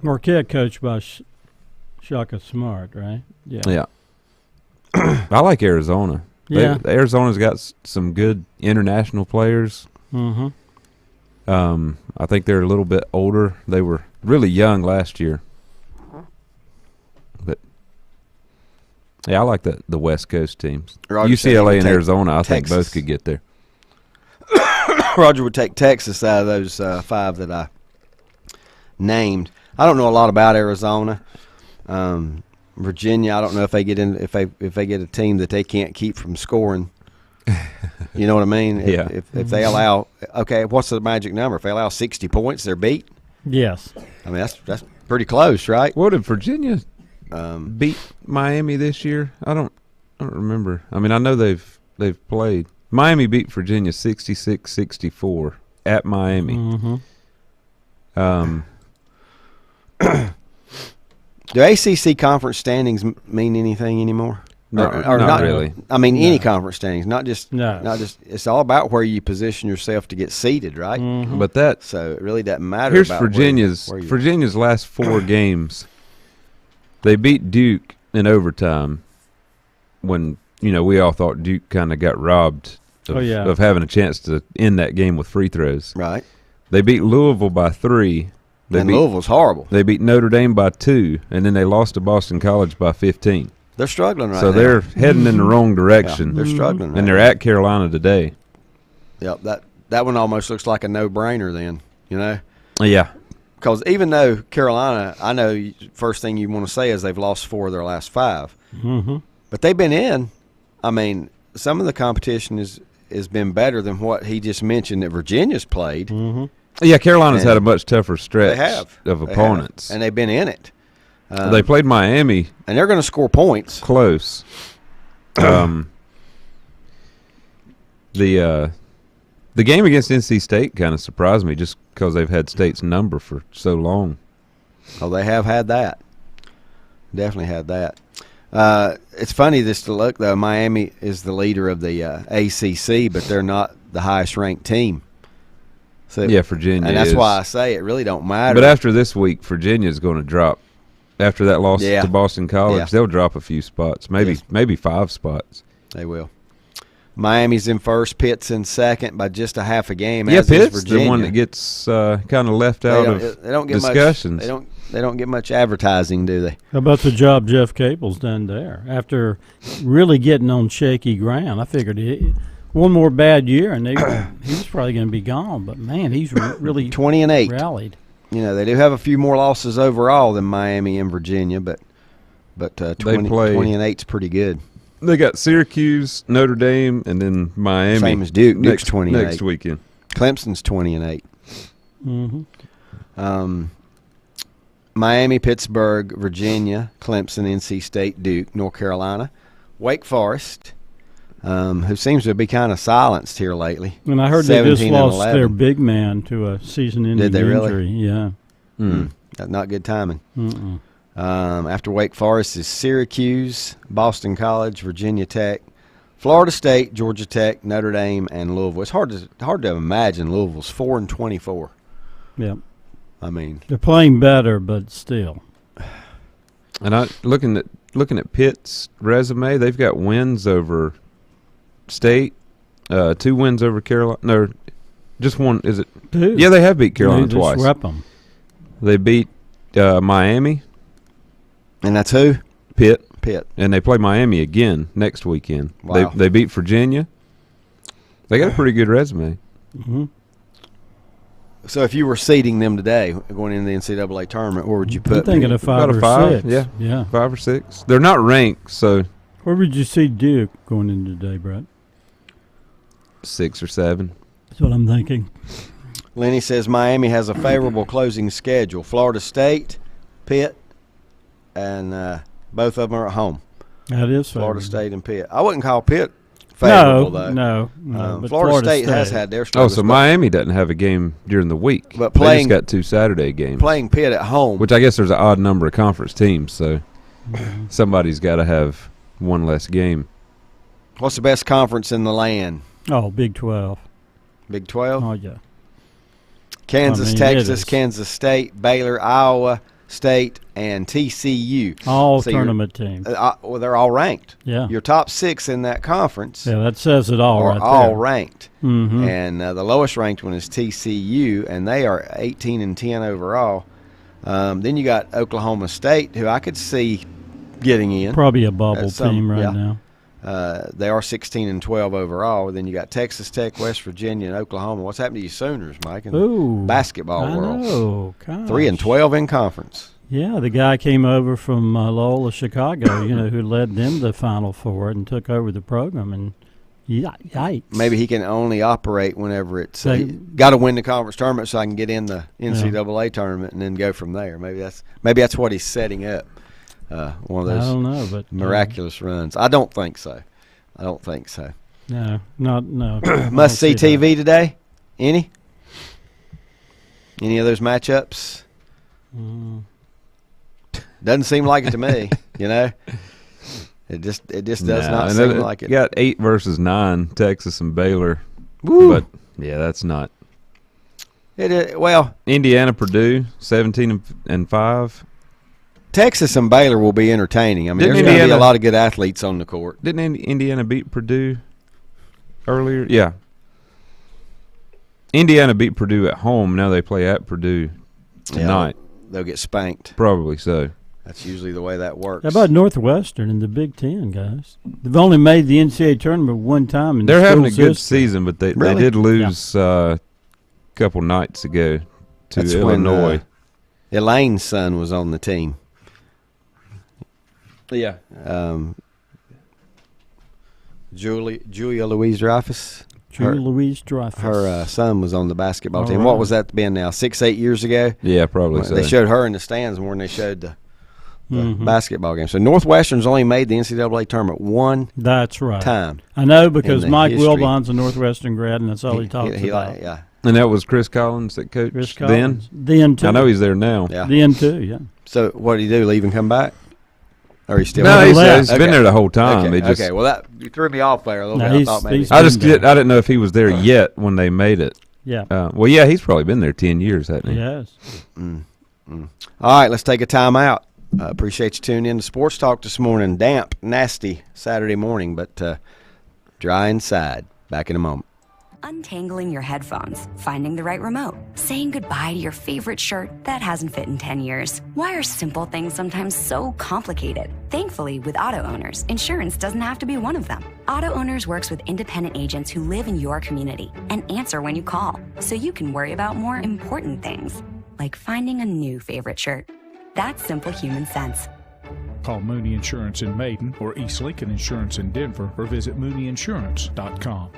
Marquette coached by Shaka Smart, right? Yeah. I like Arizona. Yeah. Arizona's got some good international players. Mm-hmm. I think they're a little bit older. They were really young last year. But, yeah, I like the West Coast teams. Roger said he UCLA would and take Arizona, I think Texas. both could get there. Roger would take Texas out of those 5 that I named. I don't know a lot about Arizona. Virginia, I don't know if they get in if they get a team that they can't keep from scoring. You know what I mean? Yeah. If they allow, okay, what's the magic number? If they allow 60 points, they're beat. Yes. I mean that's pretty close, right? What did Virginia beat Miami this year? I don't remember. I mean, I know they've played. Miami beat Virginia 66-64 at Miami. Mm-hmm. Do ACC conference standings mean anything anymore? Not really. I mean, any conference standings, not just. No. Not just. It's all about where you position yourself to get seated, right? Mm-hmm. But that So it really doesn't matter. here's about Virginia's where you- Virginia's last 4 games. They beat Duke in overtime when we all thought Duke kind of got robbed of having a chance to end that game with free throws. Right. They beat Louisville by 3. Louisville's horrible. They beat Notre Dame by 2, and then they lost to Boston College by 15. They're struggling right So now. they're heading in the wrong direction. They're struggling. Right and they're now. at Carolina today. Yep. That one almost looks like a no-brainer. Then Yeah. because even though Carolina, I know first thing you want to say is they've lost 4 of their last 5, Mm-hmm. but they've been in. I mean, some of the competition has been better than what he just mentioned that Virginia's played. Mm-hmm. Yeah, Carolina's And had a much tougher stretch They have of They opponents. have. And they've been in it. They played Miami And they're going to score points. close. The game against NC State kind of surprised me just because they've had State's number for so long. Oh, they have had that. Definitely had that. It's funny this to look, though. Miami is the leader of the ACC, but they're not the highest-ranked team. So, Yeah, Virginia and that's is. why I say it really don't matter. But after this week, Virginia's going to drop. After that loss Yeah. to Boston College, Yeah. they'll drop a few spots, maybe Yes. maybe 5 spots. They will. Miami's in first, Pitt's in second by just a half a game. Yeah, as is Pitt's Virginia. the one that gets kind of left out of they don't get discussions. Much, they don't get much advertising, do they? How about the job Jeff Cable's done there? After really getting on shaky ground, I figured one more bad year and he was probably going to be gone. But man, he's really 20-8. rallied. They do have a few more losses overall than Miami and Virginia, but 20-8's pretty good. They got Syracuse, Notre Dame, and then Miami. Same as Duke. Duke's next 20 next weekend. Clemson's 20-8. Mm-hmm. Miami, Pittsburgh, Virginia, Clemson, NC State, Duke, North Carolina, Wake Forest, who seems to be kind of silenced here lately. And I heard they just 17 and lost 11. their big man to a season-ending Did they really? injury. Yeah. Not good timing. Mm-mm. After Wake Forest is Syracuse, Boston College, Virginia Tech, Florida State, Georgia Tech, Notre Dame, and Louisville. It's hard to imagine Louisville's 4-24. Yeah. I mean, They're playing better, but still. And I looking at Pitt's resume, they've got wins over State, 2 wins over Carolina. No, just one. Is it? Dude, Yeah, they have beat Carolina they just twice. swept 'em. They beat Miami, and that's who? Pitt, And they play Miami again next weekend. Wow. They beat Virginia. They got a pretty good resume. Mm-hmm. So if you were seeding them today, going into the NCAA tournament, where would you put I'm thinking of 5 About a or 5, 6. yeah. 5 or 6. They're not ranked, so Where would you see Duke going into today, Brett? 6 or 7. That's what I'm thinking. Lenny says Miami has a favorable closing schedule. Florida State, Pitt, and both of them are at home. That is Florida favorable. State and Pitt. I wouldn't call Pitt favorable, though. No. But Florida State has had their Oh, struggles. so but Miami doesn't have a game during the week. But they playing- just got 2 Saturday games. playing Pitt at home. Which I guess there's an odd number of conference teams, so somebody's got to have one less game. What's the best conference in the land? Oh, Big 12. Big 12? Oh, yeah. Kansas, I mean, it Texas, is. Kansas State, Baylor, Iowa State, and TCU. All So you're- tournament teams. Well, they're all ranked. Yeah. Your top 6 in that conference Yeah, that says it all are right all there. ranked. Mm-hmm. And the lowest ranked one is TCU, and they are 18-10 overall. Then you got Oklahoma State, who I could see getting in. Probably a bubble Some- team right yeah. now. They are 16-12 overall. Then you got Texas Tech, West Virginia, and Oklahoma. What's happened to you Sooners, Mike, in the Ooh. basketball I world? know. Gosh. 3-12 in conference. Yeah, the guy came over from Loyola, Chicago, who led them to the Final Four and took over the program. And yikes. Maybe he can only operate whenever it's They- got to win the conference tournament so I can get in the NCAA tournament and then go from there. Maybe that's what he's setting up. One of I those don't know, but miraculous runs. I don't think so. No, no. Must see I don't that. TV today. Any of those matchups? Doesn't seem like it to me. It just does not seem like it. You got 8 versus 9, Texas and Baylor. Woo. But yeah, that's not. It is, well, Indiana, Purdue, 17-5. Texas and Baylor will be entertaining. I mean, Didn't there's going to be a Indiana- lot of good athletes on the court. Didn't Indiana beat Purdue earlier? Yeah. Indiana beat Purdue at home. Now they play at Purdue tonight. They'll get spanked. Probably so. That's usually the way that works. How about Northwestern in the Big Ten, guys? They've only made the NCAA tournament one time in They're the having a school's good history. season, but they Really? did lose a couple nights ago to That's Illinois. when Elaine's son was on the team. Yeah. Julia Louise Dreyfus. Julia Louise Dreyfus. Her son was on the basketball All team. right. What was that been now? 6-8 years ago? Yeah, probably so. They showed her in the stands more than they showed the Mhm. basketball game. So Northwestern's only made the NCAA tournament one That's right. time. I know because in the Mike history. Wilbon's a Northwestern grad, and that's all he talks about. Yeah. And that was Chris Collins that coached Chris then? Collins. Then too. I know he's there now. Yeah. Then too, yeah. So what did he do? Leave and come back? Or he still? No, he's left. been there the whole time. Okay, He just, well, that you threw me off there a little No, bit. I he's- thought maybe. he's- I just been did. there. I didn't know if he was there yet when they made it. Yeah. Well, yeah, he's probably been there 10 years, hasn't he? Yes. All right, let's take a time out. Appreciate you tuning in to Sports Talk this morning. Damp, nasty Saturday morning, but dry inside. Back in a moment. Untangling your headphones, finding the right remote, saying goodbye to your favorite shirt that hasn't fit in 10 years. Why are simple things sometimes so complicated? Thankfully, with auto owners, insurance doesn't have to be one of them. Auto Owners works with independent agents who live in your community and answer when you call, so you can worry about more important things, like finding a new favorite shirt. That's simple human sense. Call Mooney Insurance in Maiden or East Lincoln Insurance in Denver or visit mooneyinsurance.com.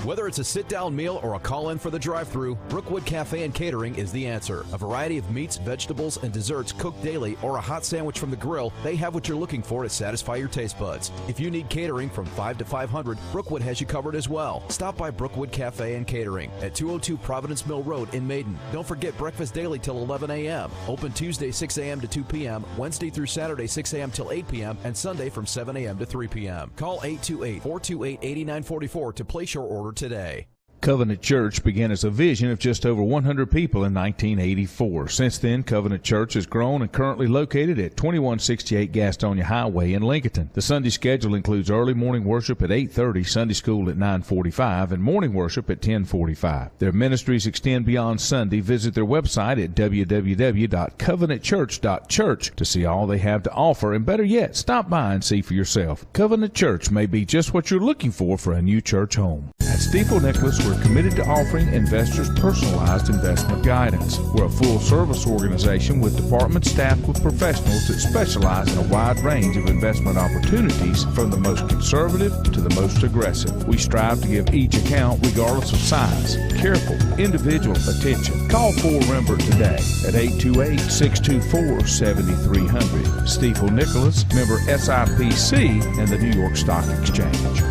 Whether it's a sit-down meal or a call-in for the drive-thru, Brookwood Cafe and Catering is the answer. A variety of meats, vegetables, and desserts cooked daily or a hot sandwich from the grill, they have what you're looking for to satisfy your taste buds. If you need catering from 5 to 500, Brookwood has you covered as well. Stop by Brookwood Cafe and Catering at 202 Providence Mill Road in Maiden. Don't forget breakfast daily till 11 a.m. Open Tuesday 6 a.m. to 2 p.m., Wednesday through Saturday 6 a.m. till 8 p.m., and Sunday from 7 a.m. to 3 p.m. Call 828-428-8944 to place your order today. Covenant Church began as a vision of just over 100 people in 1984. Since then, Covenant Church has grown and currently located at 2168 Gastonia Highway in Lincoln. The Sunday schedule includes early morning worship at 8:30, Sunday school at 9:45, and morning worship at 10:45. Their ministries extend beyond Sunday. Visit their website at www.covenantchurch.church to see all they have to offer, and better yet, stop by and see for yourself. Covenant Church may be just what you're looking for a new church home. At Steeple Nicholas, we're committed to offering investors personalized investment guidance. We're a full-service organization with departments staffed with professionals that specialize in a wide range of investment opportunities, from the most conservative to the most aggressive. We strive to give each account, regardless of size, careful, individual attention. Call 4Rembert today at 828-624-7300. Steeple Nicholas, member SIPC and the New York Stock Exchange.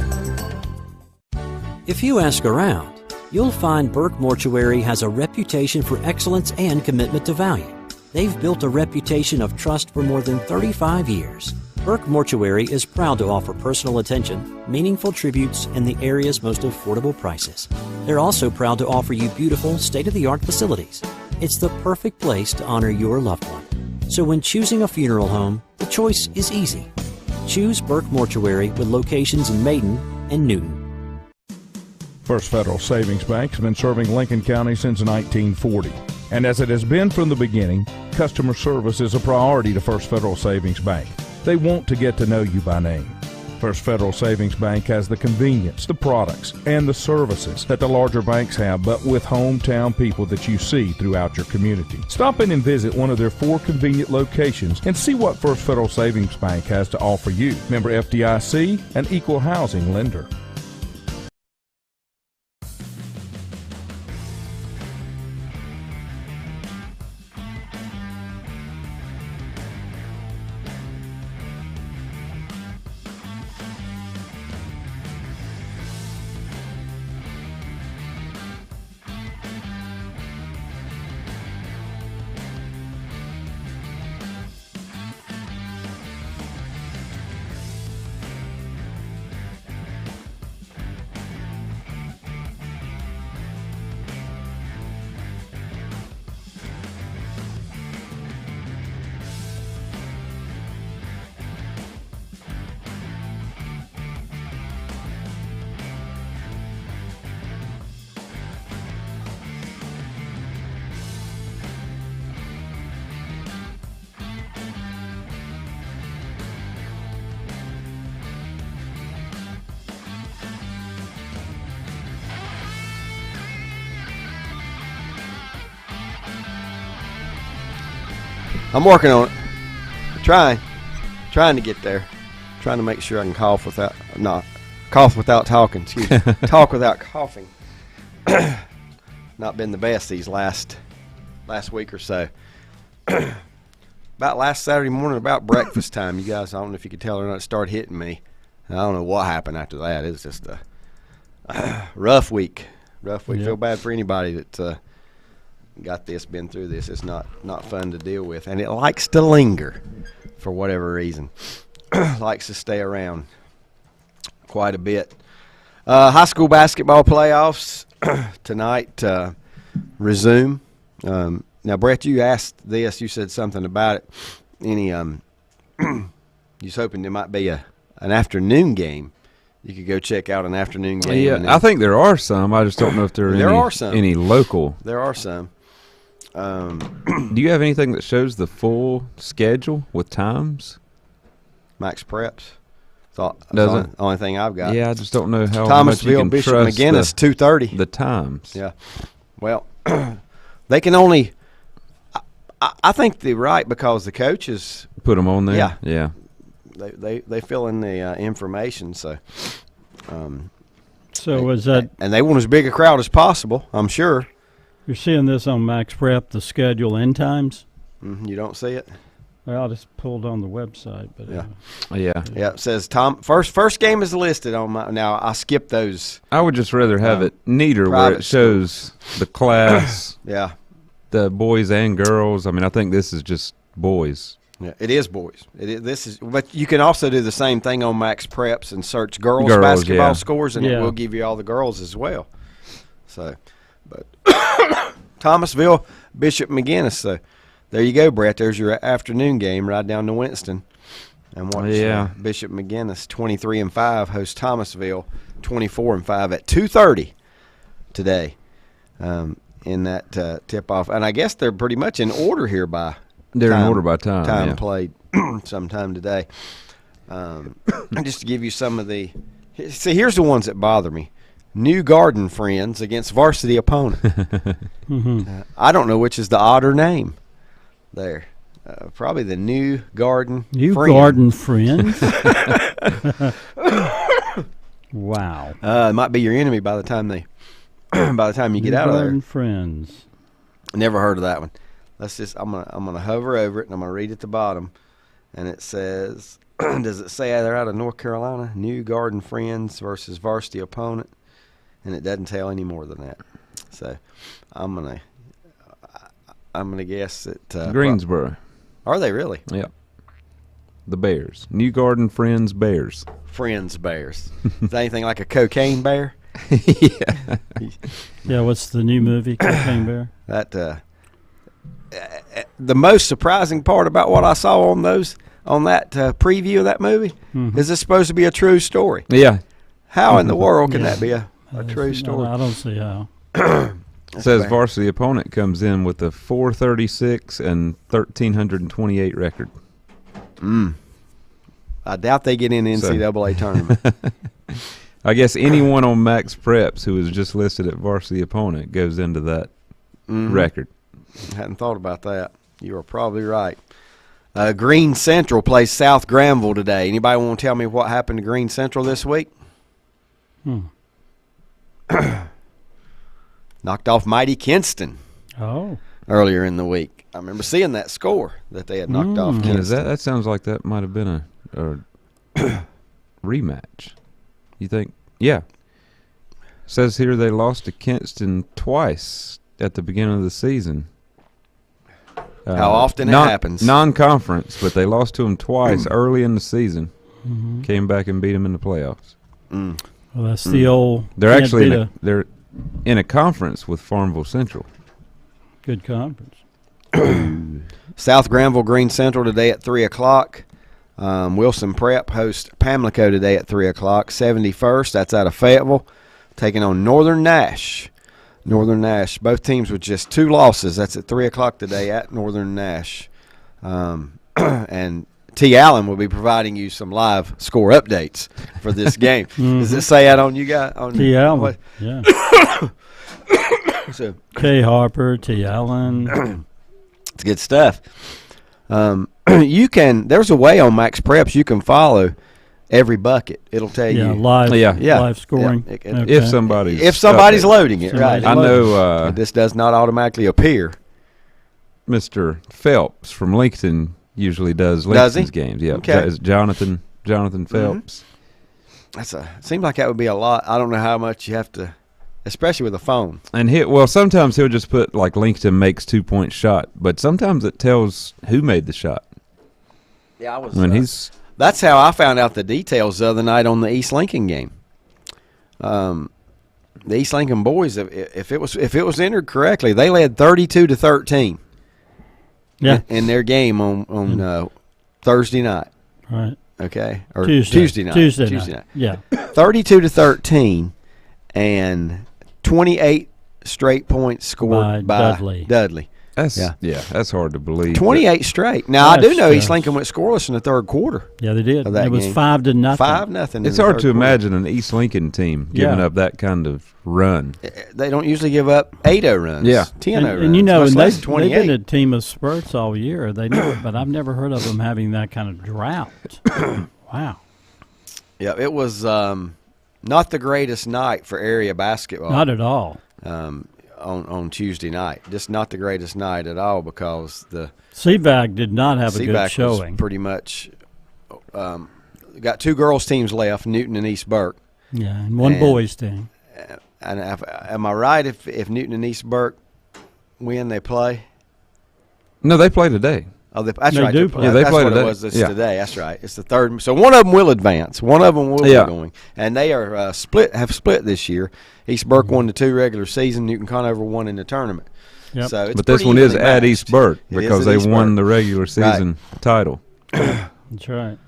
If you ask around, you'll find Burke Mortuary has a reputation for excellence and commitment to value. They've built a reputation of trust for more than 35 years. Burke Mortuary is proud to offer personal attention, meaningful tributes, and the area's most affordable prices. They're also proud to offer you beautiful, state-of-the-art facilities. It's the perfect place to honor your loved one. So when choosing a funeral home, the choice is easy. Choose Burke Mortuary with locations in Maiden and Newton. First Federal Savings Bank has been serving Lincoln County since 1940. And as it has been from the beginning, customer service is a priority to First Federal Savings Bank. They want to get to know you by name. First Federal Savings Bank has the convenience, the products, and the services that the larger banks have, but with hometown people that you see throughout your community. Stop in and visit one of their 4 convenient locations and see what First Federal Savings Bank has to offer you. Member FDIC, an equal housing lender. I'm working on it. Trying to get there. Trying to make sure I can cough without talking. Excuse me. Talk without coughing. Not been the best these last week or so. About last Saturday morning, about breakfast time, you guys, I don't know if you could tell or not, it started hitting me. I don't know what happened after that. It was just a rough week. Yep. Feel bad for anybody that got this, been through this. It's not fun to deal with, and it likes to linger for whatever reason. Likes to stay around quite a bit. High school basketball playoffs tonight resume. Now, Brett, you asked this. You said something about it. Any you was hoping there might be an afternoon game. You could go check out an afternoon game. Yeah, I think there are some. I just don't know if there are any local. There are some. Do you have anything that shows the full schedule with times? Max Preps. That's Doesn't. the only thing I've got. Yeah, I just don't know how much Thomasville, you can Bishop trust McGinnis, 2:30. the times. Yeah. Well, they can only. I think they're right because the coaches Put them on there. Yeah. Yeah. They fill in the information. So Was that and they want as big a crowd as possible, I'm sure. you're seeing this on Max Prep, the schedule end times? You don't see it? Well, I just pulled on the website, but Yeah. Yeah. Yeah, it says first game is listed on my. Now I skipped those. I would just rather have it neater where private it shows the class, Yeah, the boys and girls. I mean, I think this is just boys. yeah, it is boys. This is, but you can also do the same thing on Max Preps and search girls Girls, basketball yeah. scores, and it Yeah. will give you all the girls as well. So, but Thomasville, Bishop McGinnis. So, there you go, Brett. There's your afternoon game. Ride down to Winston and watch Bishop McGinnis 23-5 host Thomasville 24-5 at 2:30 today. In that tip-off, and I guess they're pretty much in order here by. They're in order by time. Time yeah. played sometime today. Just to give you some of the – see, here's the ones that bother me. New Garden Friends against varsity opponent. I don't know which is the odder name there. Probably the New Garden New Friend. Garden Friends? Wow. It might be your enemy by the time you get out of there. Garden Friends. Never heard of that one. I'm gonna hover over it and I'm gonna read at the bottom, and it says, does it say they're out of North Carolina? New Garden Friends versus varsity opponent, and it doesn't tell any more than that. So I'm gonna guess that Greensboro. Are they really? Yep. The Bears. New Garden Friends Bears. Friends Bears. Is that anything like a cocaine bear? Yeah. Yeah, what's the new movie, Cocaine Bear? That the most surprising part about what I saw on that preview of that movie is it's supposed to be a true story. Yeah. How in the world can Yeah. that be a true story? I don't see how. It says fair. varsity opponent comes in with a 436 and 1,328 record. I doubt they get in the NCAA tournament. I guess anyone on Max Preps who is just listed at varsity opponent goes into that record. Hadn't thought about that. You are probably right. Green Central plays South Granville today. Anybody want to tell me what happened to Green Central this week? Knocked off mighty Kinston earlier in the week. I remember seeing that score that they had knocked off Yeah, Kinston. that sounds like that might have been a rematch. You think? Yeah. Says here they lost to Kinston twice at the beginning of the season. How often it happens. Non-conference, but they lost to them twice early in the season. Came back and beat them in the playoffs. Well, that's the old. They're can't actually beat a they're in a conference with Farmville Central. good conference. South Granville Green Central today at 3 o'clock. Wilson Prep hosts Pamlico today at 3 o'clock. 71st, that's out of Fayetteville, taking on Northern Nash. Northern Nash, both teams with just 2 losses. That's at 3 o'clock today at Northern Nash. And T. Allen will be providing you some live score updates for this game. Does it say that on you guys? T. Allen. Yeah. So, K. Harper, T. Allen. it's good stuff. There's a way on Max Preps you can follow every bucket. It'll tell Yeah, you. live, Yeah. live scoring. Yeah, Okay. If somebody's loading it, right? Somebody's I know This does not automatically appear. Mr. Phelps from Lincoln usually does Does he? Lincoln's games. Yeah, Okay. It's Jonathan Phelps. Seems like that would be a lot. I don't know how much you have to, especially with a phone. And sometimes he'll just put like Lincoln makes 2-point shot, but sometimes it tells who made the shot. Yeah, I was. That's how I found out the details the other night on the East Lincoln game. The East Lincoln boys, if it was entered correctly, they led 32-13. Yeah. In their game on Thursday night. Right. Okay, or Tuesday night. Tuesday night. Yeah. 32-13, and 28 straight points scored by Dudley. Dudley. That's hard to believe. 28 straight. Now, I do know East Yes. Lincoln went scoreless in the third quarter. Yeah, they did. Of that It was game. 5-0. 5-0. It's hard to imagine an East Lincoln team giving Yeah. up that kind of run. They don't usually give up 8-0 runs. Yeah. 10-0 runs. And you know, much and less they've 28. been a team of spurts all year. They know it, but I've never heard of them having that kind of drought. Wow. Yeah, it was not the greatest night for area basketball. Not at all. On Tuesday night. Just not the greatest night at all because the CVAC did not have a good CVAC showing. was pretty much got 2 girls teams left, Newton and East Burke. Yeah, and one And- boys team. And am I right if Newton and East Burke win, they play? No, they play today. Oh, that's They right. do play. Yeah, they that's play what today. it was. It's Yeah. today. That's right. It's the third. So one of them will advance. One of them will Yeah. be going, and they are have split this year. East Burke won the 2 regular season. Newton Conover won in the tournament. Yep. So it's But this pretty one is evenly at matched. East Burke It is because at they East won Burke. the regular season title. That's right.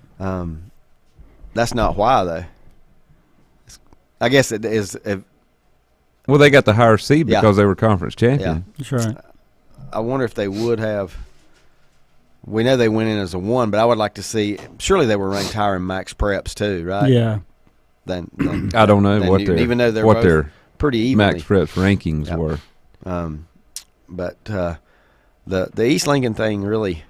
That's not why though. I guess it is. Well, they got the higher seed Yeah. because they were conference champion. That's right. I wonder if they would have. We know they went in as a 1, but I would like to see. Surely they were ranked higher in max preps too, right? Yeah. Than I don't know than what Newton, their even though they're what both their pretty evenly. max preps rankings Yep. were. But the East Lincoln thing really,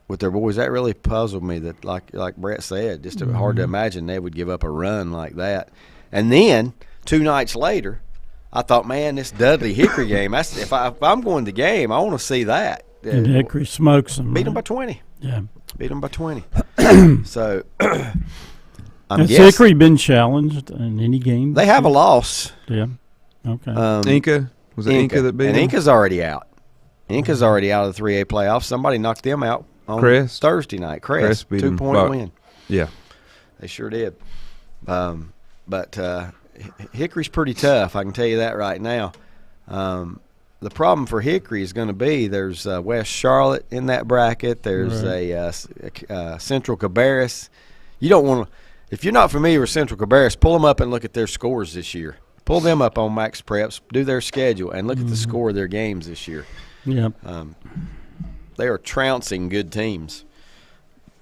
with their boys, that really puzzled me. That like Brett said, just hard to imagine they would give up a run like that. And then 2 nights later, I thought, man, this Dudley Hickory game. That's if I'm going to the game, I want to see that. And Hickory smokes them. Beat them by 20. Yeah. Beat them by 20. So I'm Has guessing Hickory been challenged in any game? they have a loss. Yeah. Okay. Inca was it Inca that beat and them? Inca's already out. Inca's already out of the 3A playoffs. Somebody knocked them out on Crest? Thursday night. Crest beat them 2-point about- win. Yeah. They sure did. But Hickory's pretty tough. I can tell you that right now. The problem for Hickory is going to be there's West Charlotte in that bracket. There's a Central Cabarrus. You don't want to – if you're not familiar with Central Cabarrus, pull them up and look at their scores this year. Pull them up on Max Preps, do their schedule, and look at the score of their games this year. Yep. They are trouncing good teams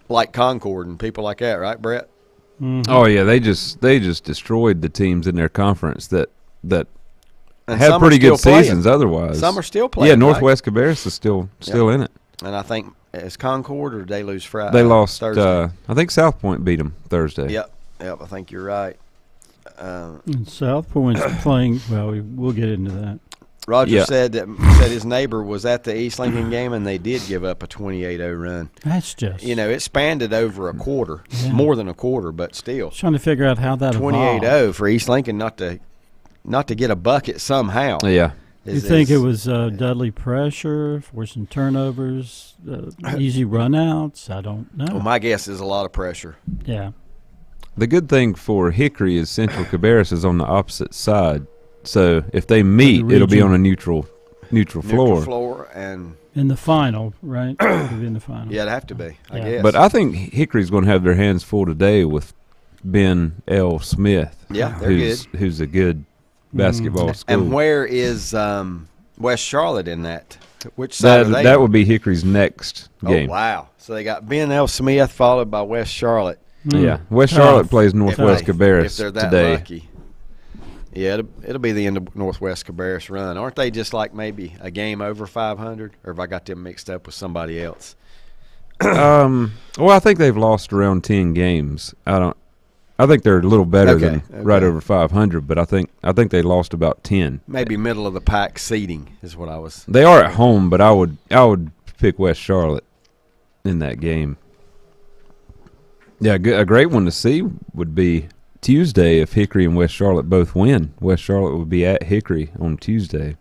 like Concord and people like that, right, Brett? Oh yeah, they just destroyed the teams in their conference that And have some pretty are still good playing. seasons otherwise. Some are still playing. Yeah, Northwest Cabarrus is still in it. And I think it's Concord or did they lose Friday? They lost. Thursday. I think South Point beat them Thursday. Yep. I think you're right. And South Point's playing. Well, we'll get into that. Roger said his neighbor was at the East Lincoln game and they did give up a 28-0 run. That's just. It spanned over a quarter, more than a quarter, but still. Trying to figure out how that 28-0 for East Lincoln not to get a bucket somehow. Yeah. You think it was Dudley pressure, forcing turnovers, easy runouts? I don't know. Well, my guess is a lot of pressure. Yeah. The good thing for Hickory is Central Cabarrus is on the opposite side. So if they meet, it'll be on a neutral floor. Neutral floor and in the final, right? It'll be in the final. yeah, it'd have to be. I Yeah. guess. But I think Hickory's going to have their hands full today with Ben L. Smith. Yeah, they're who's a good basketball school. And where is West Charlotte in that? Which side are they? That would be Hickory's next game. Oh, wow. So they got Ben L. Smith followed by West Charlotte. Yeah, West Tough. Charlotte plays Northwest If they're Cabarrus that today. lucky. Yeah, it'll be the end of Northwest Cabarrus run. Aren't they just like maybe a game over 500? Or have I got them mixed up with somebody else? Well, I think they've lost around 10 games. I think they're a little better than right over 500, but I think they lost about 10. Maybe middle of the pack seeding is what I was. They are at home, but I would pick West Charlotte in that game. Yeah, a great one to see would be Tuesday if Hickory and West Charlotte both win. West Charlotte would be at Hickory on Tuesday.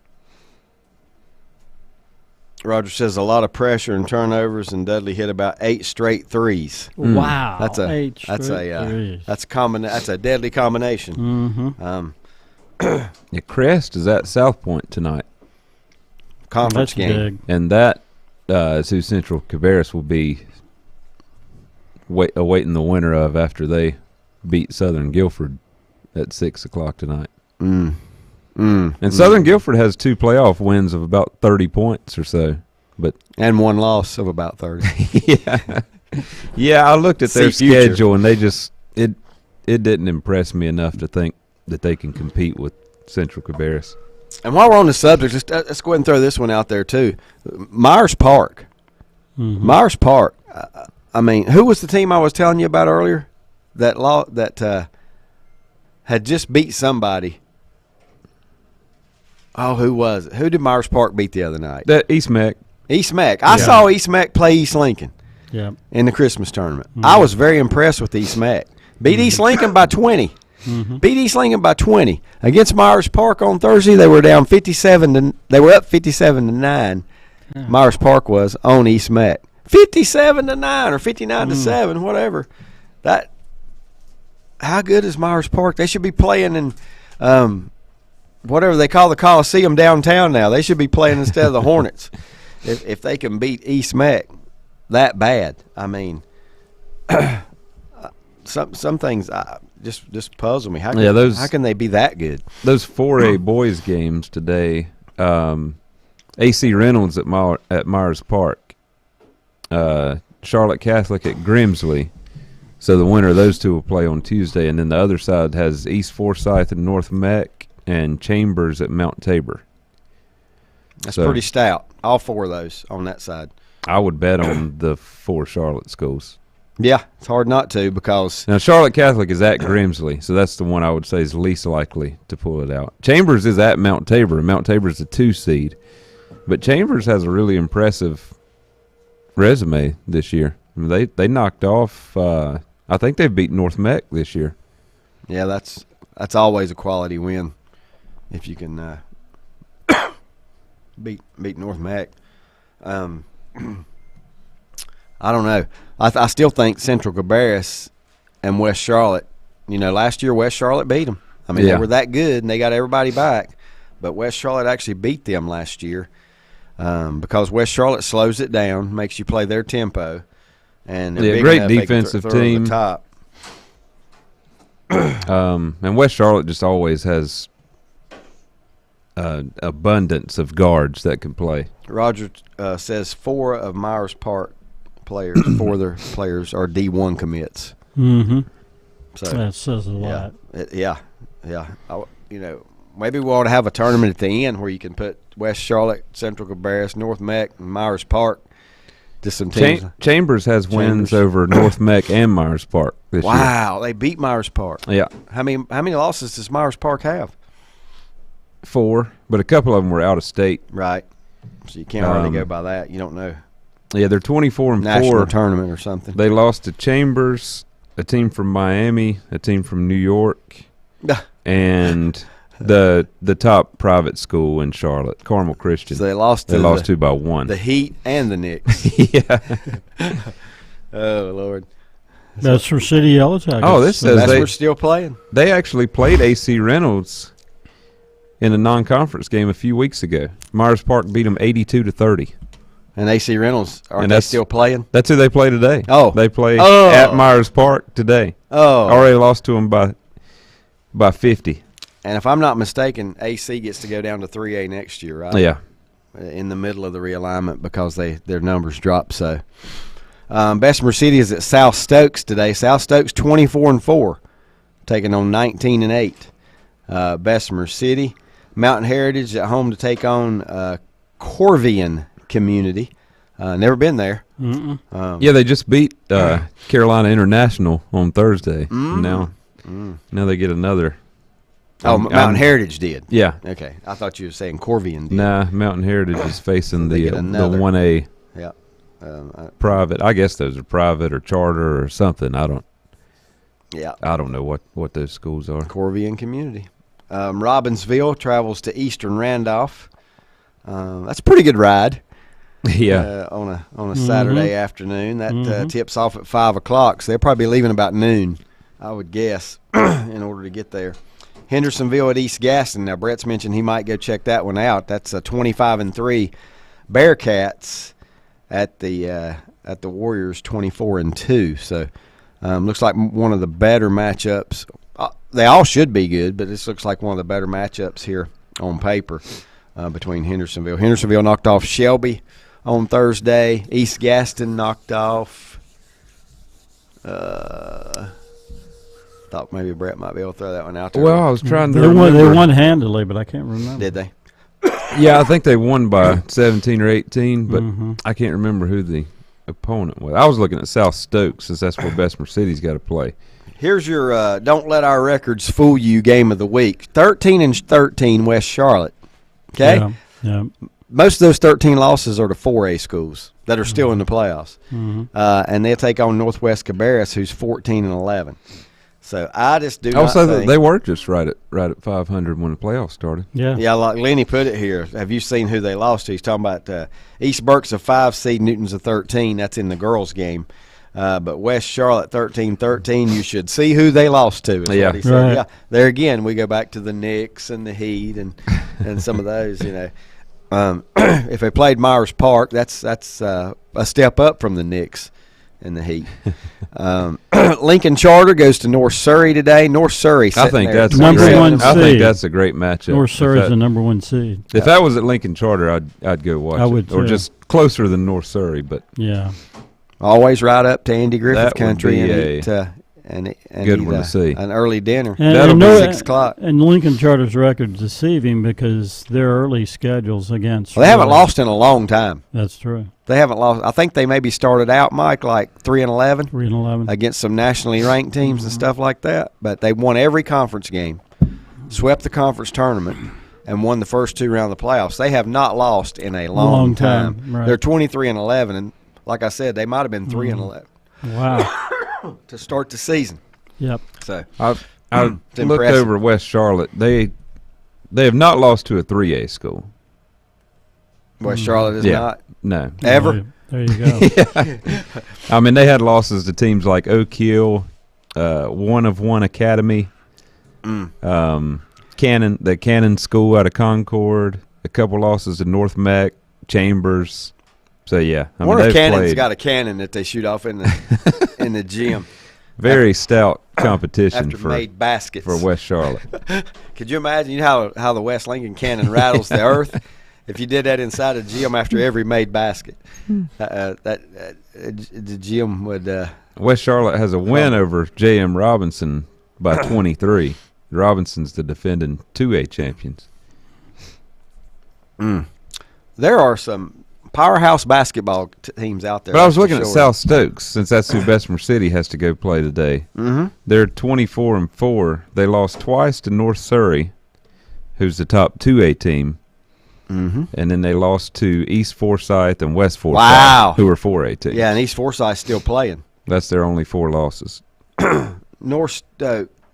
Roger says a lot of pressure and turnovers, and Dudley hit about 8 straight threes. Wow. That's a deadly combination. Mm-hmm. Crest is at South Point tonight, Conference That's game. big. and that is who Central Cabarrus will be awaiting the winner of after they beat Southern Guilford at 6 o'clock tonight. And Southern Guilford has 2 playoff wins of about 30 points or so. but And one loss of about 30. yeah. I looked at their See future. schedule, and they just it didn't impress me enough to think that they can compete with Central Cabarrus. And while we're on the subject, let's go ahead and throw this one out there too. Myers Park. Mm-hmm. Myers Park. I mean, who was the team I was telling you about earlier that had just beat somebody? Oh, who was it? Who did Myers Park beat the other night? That East Mac. East Mac. I saw East Mac play East Lincoln Yeah. in the Christmas tournament. I was very impressed with East Mac. Beat East Lincoln by 20. Beat East Lincoln by 20 against Myers Park on Thursday. They were down 57. They were up 57-9. Myers Park was on East Mac, 57-9 or 59-7, whatever. That. How good is Myers Park? They should be playing in whatever they call the Coliseum downtown now. They should be playing instead of the Hornets if they can beat East Mac that bad. I mean, some things just puzzle me. How can they be that good? Those 4A boys games today, AC Reynolds at Myers Park, Charlotte Catholic at Grimsley. So the winner of those two will play on Tuesday, and then the other side has East Forsyth and North Meck and Chambers at Mount Tabor. That's pretty stout. All four of those on that side. I would bet on the 4 Charlotte schools. Yeah, it's hard not to because Now, Charlotte Catholic is at Grimsley, so that's the one I would say is least likely to pull it out. Chambers is at Mount Tabor, and Mount Tabor is a 2 seed. But Chambers has a really impressive resume this year. I mean, they knocked off I think they've beat North Meck this year. yeah, that's always a quality win if you can beat North Meck. I don't know. I still think Central Cabarrus and West Charlotte. Last year West Charlotte beat them. I mean, they were that good and they got everybody back. But West Charlotte actually beat them last year because West Charlotte slows it down, makes you play their tempo. And they're big great enough they can defensive throw over team. the top. And West Charlotte just always has abundance of guards that can play. Roger says 4 of Myers Park players, 4 of their players are D1 commits. Mm-hmm. So That says a lot. yeah. Maybe we ought to have a tournament at the end where you can put West Charlotte, Central Cabarrus, North Meck, and Myers Park. Just some teams. Chambers has wins over North Meck and Myers Park this year. Wow, they beat Myers Park. Yeah. How many losses does Myers Park have? 4, but a couple of them were out of state. Right. So you can't hardly go by that. You don't know. Yeah, they're 24-4. National tournament or something. They lost to Chambers, a team from Miami, a team from New York, and the top private school in Charlotte, Carmel Christian. So they lost to by 1. The Heat and the Knicks. Yeah. Oh, Lord. That's for City Yellow Jackets. Oh, this says We're still playing. They actually played AC Reynolds in a non-conference game a few weeks ago. Myers Park beat them 82-30. And AC Reynolds, are they still playing? That's who they play today. Oh. They play at Myers Park today. Oh. Already lost to them by 50. And if I'm not mistaken, AC gets to go down to 3A next year, right? Yeah. In the middle of the realignment because their numbers dropped. So, Bessemer City is at South Stokes today. South Stokes 24-4, taking on 19-8. Bessemer City, Mountain Heritage at home to take on Corvian Community. Never been there. Yeah, they just beat Carolina International on Thursday. Now they get another. Mountain Heritage did. Yeah. Okay. I thought you were saying Corvian did. Nah, Mountain Heritage is facing the 1A private. I guess those are private or charter or something. I don't know what those schools are. Corvian Community. Robbinsville travels to Eastern Randolph. That's a pretty good ride. Yeah. On a Saturday afternoon. That tips off at 5 o'clock, so they'll probably be leaving about noon, I would guess, in order to get there. Hendersonville at East Gaston. Now, Brett's mentioned he might go check that one out. That's a 25-3 Bearcats at the Warriors 24-2. So, looks like one of the better matchups. They all should be good, but this looks like one of the better matchups here on paper between Hendersonville. Hendersonville knocked off Shelby on Thursday. East Gaston knocked off. Thought maybe Brett might be able to throw that one out there. Well, I was trying to They remember. won handily, but I can't remember. Did they? Yeah, I think they won by 17 or 18, but Mhm. I can't remember who the opponent was. I was looking at South Stokes since that's where Bessemer City's got to play. Here's your don't let our records fool you game of the week. 13-13 West Charlotte. Okay? Yeah. Yeah. Most of those 13 losses are to 4A schools that are still in the playoffs. Mhm. And they'll take on Northwest Cabarrus, who's 14-11. So I just do not Also, think. they were just right at 500 when the playoffs started. Yeah. Yeah, like Lenny put it here. Have you seen who they lost to? He's talking about East Burke's a 5 seed, Newton's a 13. That's in the girls' game. But West Charlotte 13-13, you should see who they lost to. Is Yeah. what he said. Right. Yeah. There again, we go back to the Knicks and the Heat and some of those. If they played Myers Park, that's a step up from the Knicks and the Heat. Lincoln Charter goes to North Surrey today. North Surrey. I think that's Number a great, one I think seed. that's a great matchup. North Surrey's if the that, number 1 seed. if that was at Lincoln Charter, I'd go watch I it. would Or too. just closer than North Surrey, but Yeah. always right up to Andy Griffith That would country be and a eat, and good eat, one to see. an early dinner. That'll be 6 o'clock. And Lincoln Charter's record's deceiving because their early schedules against. Well, they haven't really- lost in a long time. That's true. They haven't lost. I think they maybe started out, Mike, like 3-11 3-11. against some nationally ranked teams and stuff like that. But they won every conference game, swept the conference tournament, and won the first 2 rounds of the playoffs. They have not lost in a long time. Right. They're 23-11, and like I said, they might have been 3-11 Wow. to start the season. Yep. So I It's looked impressive. over West Charlotte. They have not lost to a 3A school. West Charlotte is Yeah. not No. ever. There you go. I mean, they had losses to teams like Oak Hill, One of One Academy, Cannon, the Cannon School out of Concord, a couple losses to North Mac, Chambers. So yeah, I One mean, of they've Cannon's played got a cannon that they shoot off in the in the gym very stout competition after for made baskets. West Charlotte. Could you imagine how the West Lincoln cannon rattles the earth if you did that inside a gym after every made basket? The gym would. West Charlotte has a win over J.M. Robinson by 23. Robinson's the defending 2A champions. There are some powerhouse basketball teams out there. But I was that's for looking at sure. South Stokes, since that's who Bessemer City has to go play today. Mm-hmm. They're 24-4. They lost twice to North Surrey, who's the top 2A team, Mm-hmm. and then they lost to East Forsyth and West Forsyth, Wow. who are 4A teams. Yeah, and East Forsyth's still playing. That's their only 4 losses.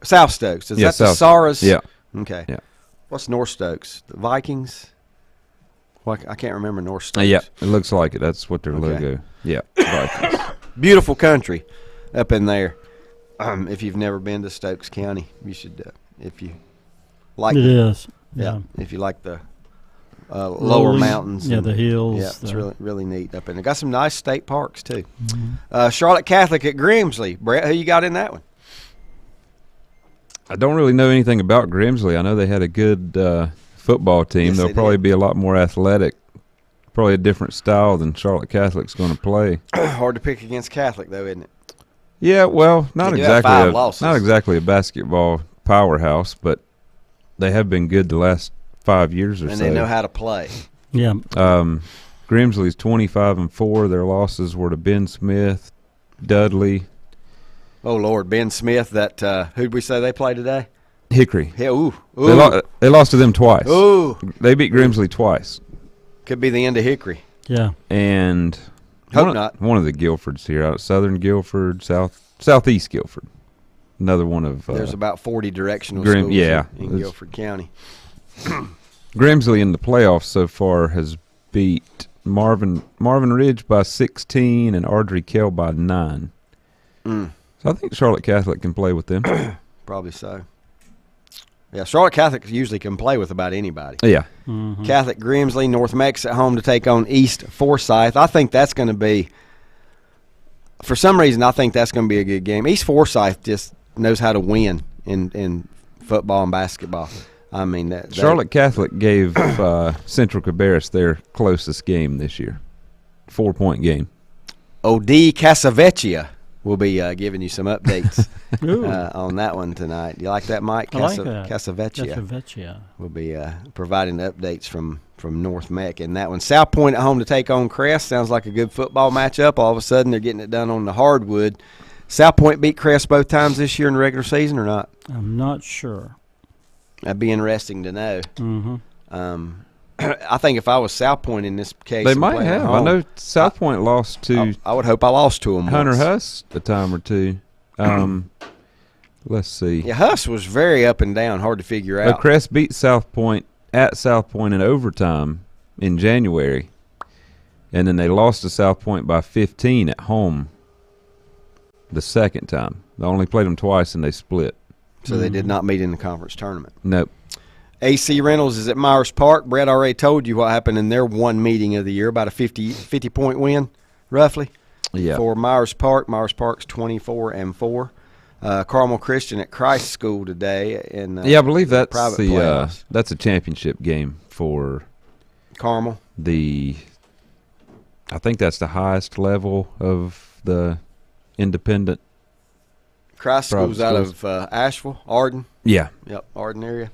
South Stokes. Is Yeah, that the South- Saras? Yeah. Okay. Yeah. What's North Stokes? The Vikings? Well, I can't remember North Stokes. Yeah, it looks like it. That's what their Okay. logo. Yeah, Vikings. Beautiful country up in there. If you've never been to Stokes County, you should. If you like, It is. yeah. If you like the lower Rolling, mountains, yeah, and- the hills, Yeah, it's the- really neat up in there. Got some nice state parks too. Mm-hmm. Charlotte Catholic at Grimsley. Brett, who you got in that one? I don't really know anything about Grimsley. I know they had a good football team. Yes, They'll they probably did. be a lot more athletic. Probably a different style than Charlotte Catholic's going to play. Hard to pick against Catholic though, isn't it? Yeah, well, not They do have exactly 5 losses. not exactly a basketball powerhouse, but they have been good the last 5 years or And so. they know how to play. Yeah. Grimsley's 25-4. Their losses were to Ben Smith, Dudley, Oh Lord, Ben Smith. That who'd we say they play today? Hickory. Yeah, ooh. They lost to them twice. Ooh. They beat Grimsley twice. Could be the end of Hickory. Yeah. And Hope not. One of the Guilfords here, out Southern Guilford, Southeast Guilford. Another one of There's about 40 directional Grim- schools yeah. in It's- Guilford County. Grimsley in the playoffs so far has beat Marvin Ridge by 16 and Ardrey Kell by 9. Mm, So I think Charlotte Catholic can play with them. probably so. Yeah, Charlotte Catholic usually can play with about anybody. Yeah. Mm-hmm. Catholic Grimsley, North Mex at home to take on East Forsyth. I think that's going to be, for some reason, I think that's going to be a good game. East Forsyth just knows how to win in football and basketball. I mean, Charlotte Catholic gave Central Cabarrus their closest game this year. 4-point game. O.D. Casavecchia will be giving you some updates Ooh. on that one tonight. Do you like that, Mike? I like that. Casavecchia Casavecchia. will be providing updates from North Meck in that one. South Point at home to take on Crest. Sounds like a good football matchup. All of a sudden, they're getting it done on the hardwood. South Point beat Crest both times this year in the regular season or not? I'm not sure. That'd be interesting to know. Mm-hmm. I think if I was South Point in this case, They and might playing at have. I home, know South Point lost to I would hope I lost to them. Hunter once. Huss a time or two. Let's see. Yeah, Huss was very up and down, hard to figure out. Crest beat South Point at South Point in overtime in January, and then they lost to South Point by 15 at home the second time. They only played them twice, and they split. So they did not meet in the conference tournament. Nope. AC Reynolds is at Myers Park. Brett already told you what happened in their one meeting of the year, about a 50-point win, roughly, Yeah. for Myers Park. Myers Park's 24-4. Carmel Christian at Christ School today. In, Yeah, I believe that's private the playoffs. that's a championship game for Carmel. I think that's the highest level of the independent. Christ Private School's out schools. of Asheville, Arden. Yeah. Yep, Arden area.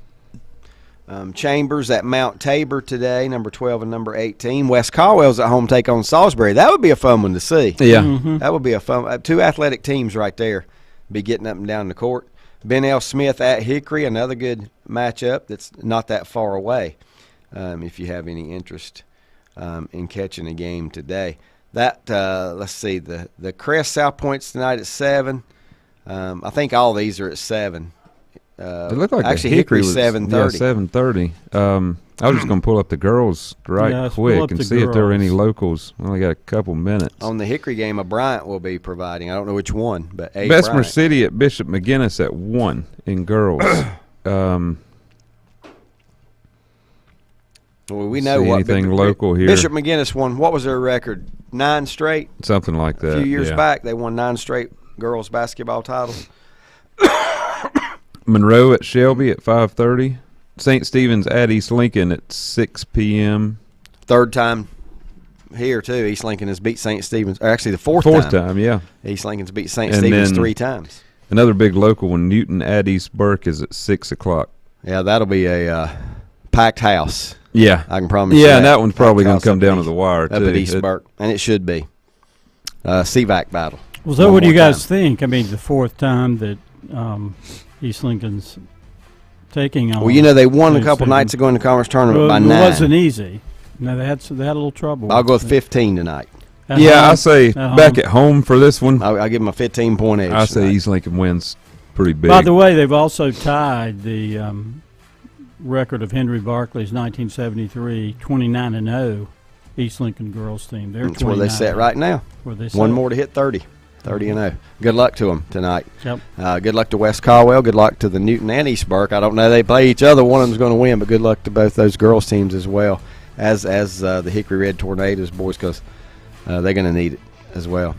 Chambers at Mount Tabor today, number 12 and number 18. West Caldwell's at home take on Salisbury. That would be a fun one to see. Yeah. Mm-hmm. That would be a fun. Two athletic teams right there be getting up and down the court. Ben L. Smith at Hickory, another good matchup that's not that far away if you have any interest in catching a game today. That let's see, the Crest South Point's tonight at 7. I think all these are at 7. It looked like actually the Hickory was 7:30. 7:30. I was just going to pull up the girls right Yeah, let's pull quick up and the see if there were any girls. locals. We only got a couple minutes. On the Hickory game, a Bryant will be providing. I don't know which one, but a Bessemer Bryant. City at Bishop McGinnis at 1 in girls. Well, we know see what anything local here? Bishop McGinnis won. What was their record? 9 straight. Something like that. A few years yeah. back, they won 9 straight girls basketball titles. Monroe at Shelby at 5:30. St. Stephen's at East Lincoln at 6 p.m. Third time here too. East Lincoln has beat St. Stephen's. Or actually, the fourth time, yeah. East Lincoln's beat St. And Stephen's then 3 times. Another big local one, Newton at East Burke, is at 6 o'clock. Yeah, that'll be a packed house. Yeah. I can promise you. Yeah, and that one's probably going Packed to come house down up to the wire, Up too. at East Burke, and it should be. CVAC battle. Well, so One what do you more guys time. think? I mean, the fourth time that East Lincoln's taking on. Well, you know, they won a St. couple Stephen. nights ago in the conference tournament Well, by it 9. wasn't easy. No, they had a little trouble. I'll go with 15 tonight. At Yeah, home. I say At back home. at home for this one, I'll give them a 15-point edge. I say tonight. East Lincoln wins pretty big. By the way, they've also tied the record of Henry Barclay's 1973 29-0 East Lincoln girls team. They're That's where they sit right now. Where they One sit. more to hit 30. 30-0. Good luck to them tonight. Yep. Good luck to West Caldwell. Good luck to the Newton and East Burke. I don't know. They play each other. One of them's going to win, but good luck to both those girls' teams as well as the Hickory Red Tornadoes boys, because they're going to need it as well.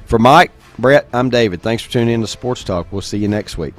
For Mike, Brett, I'm David. Thanks for tuning in to Sports Talk. We'll see you next week.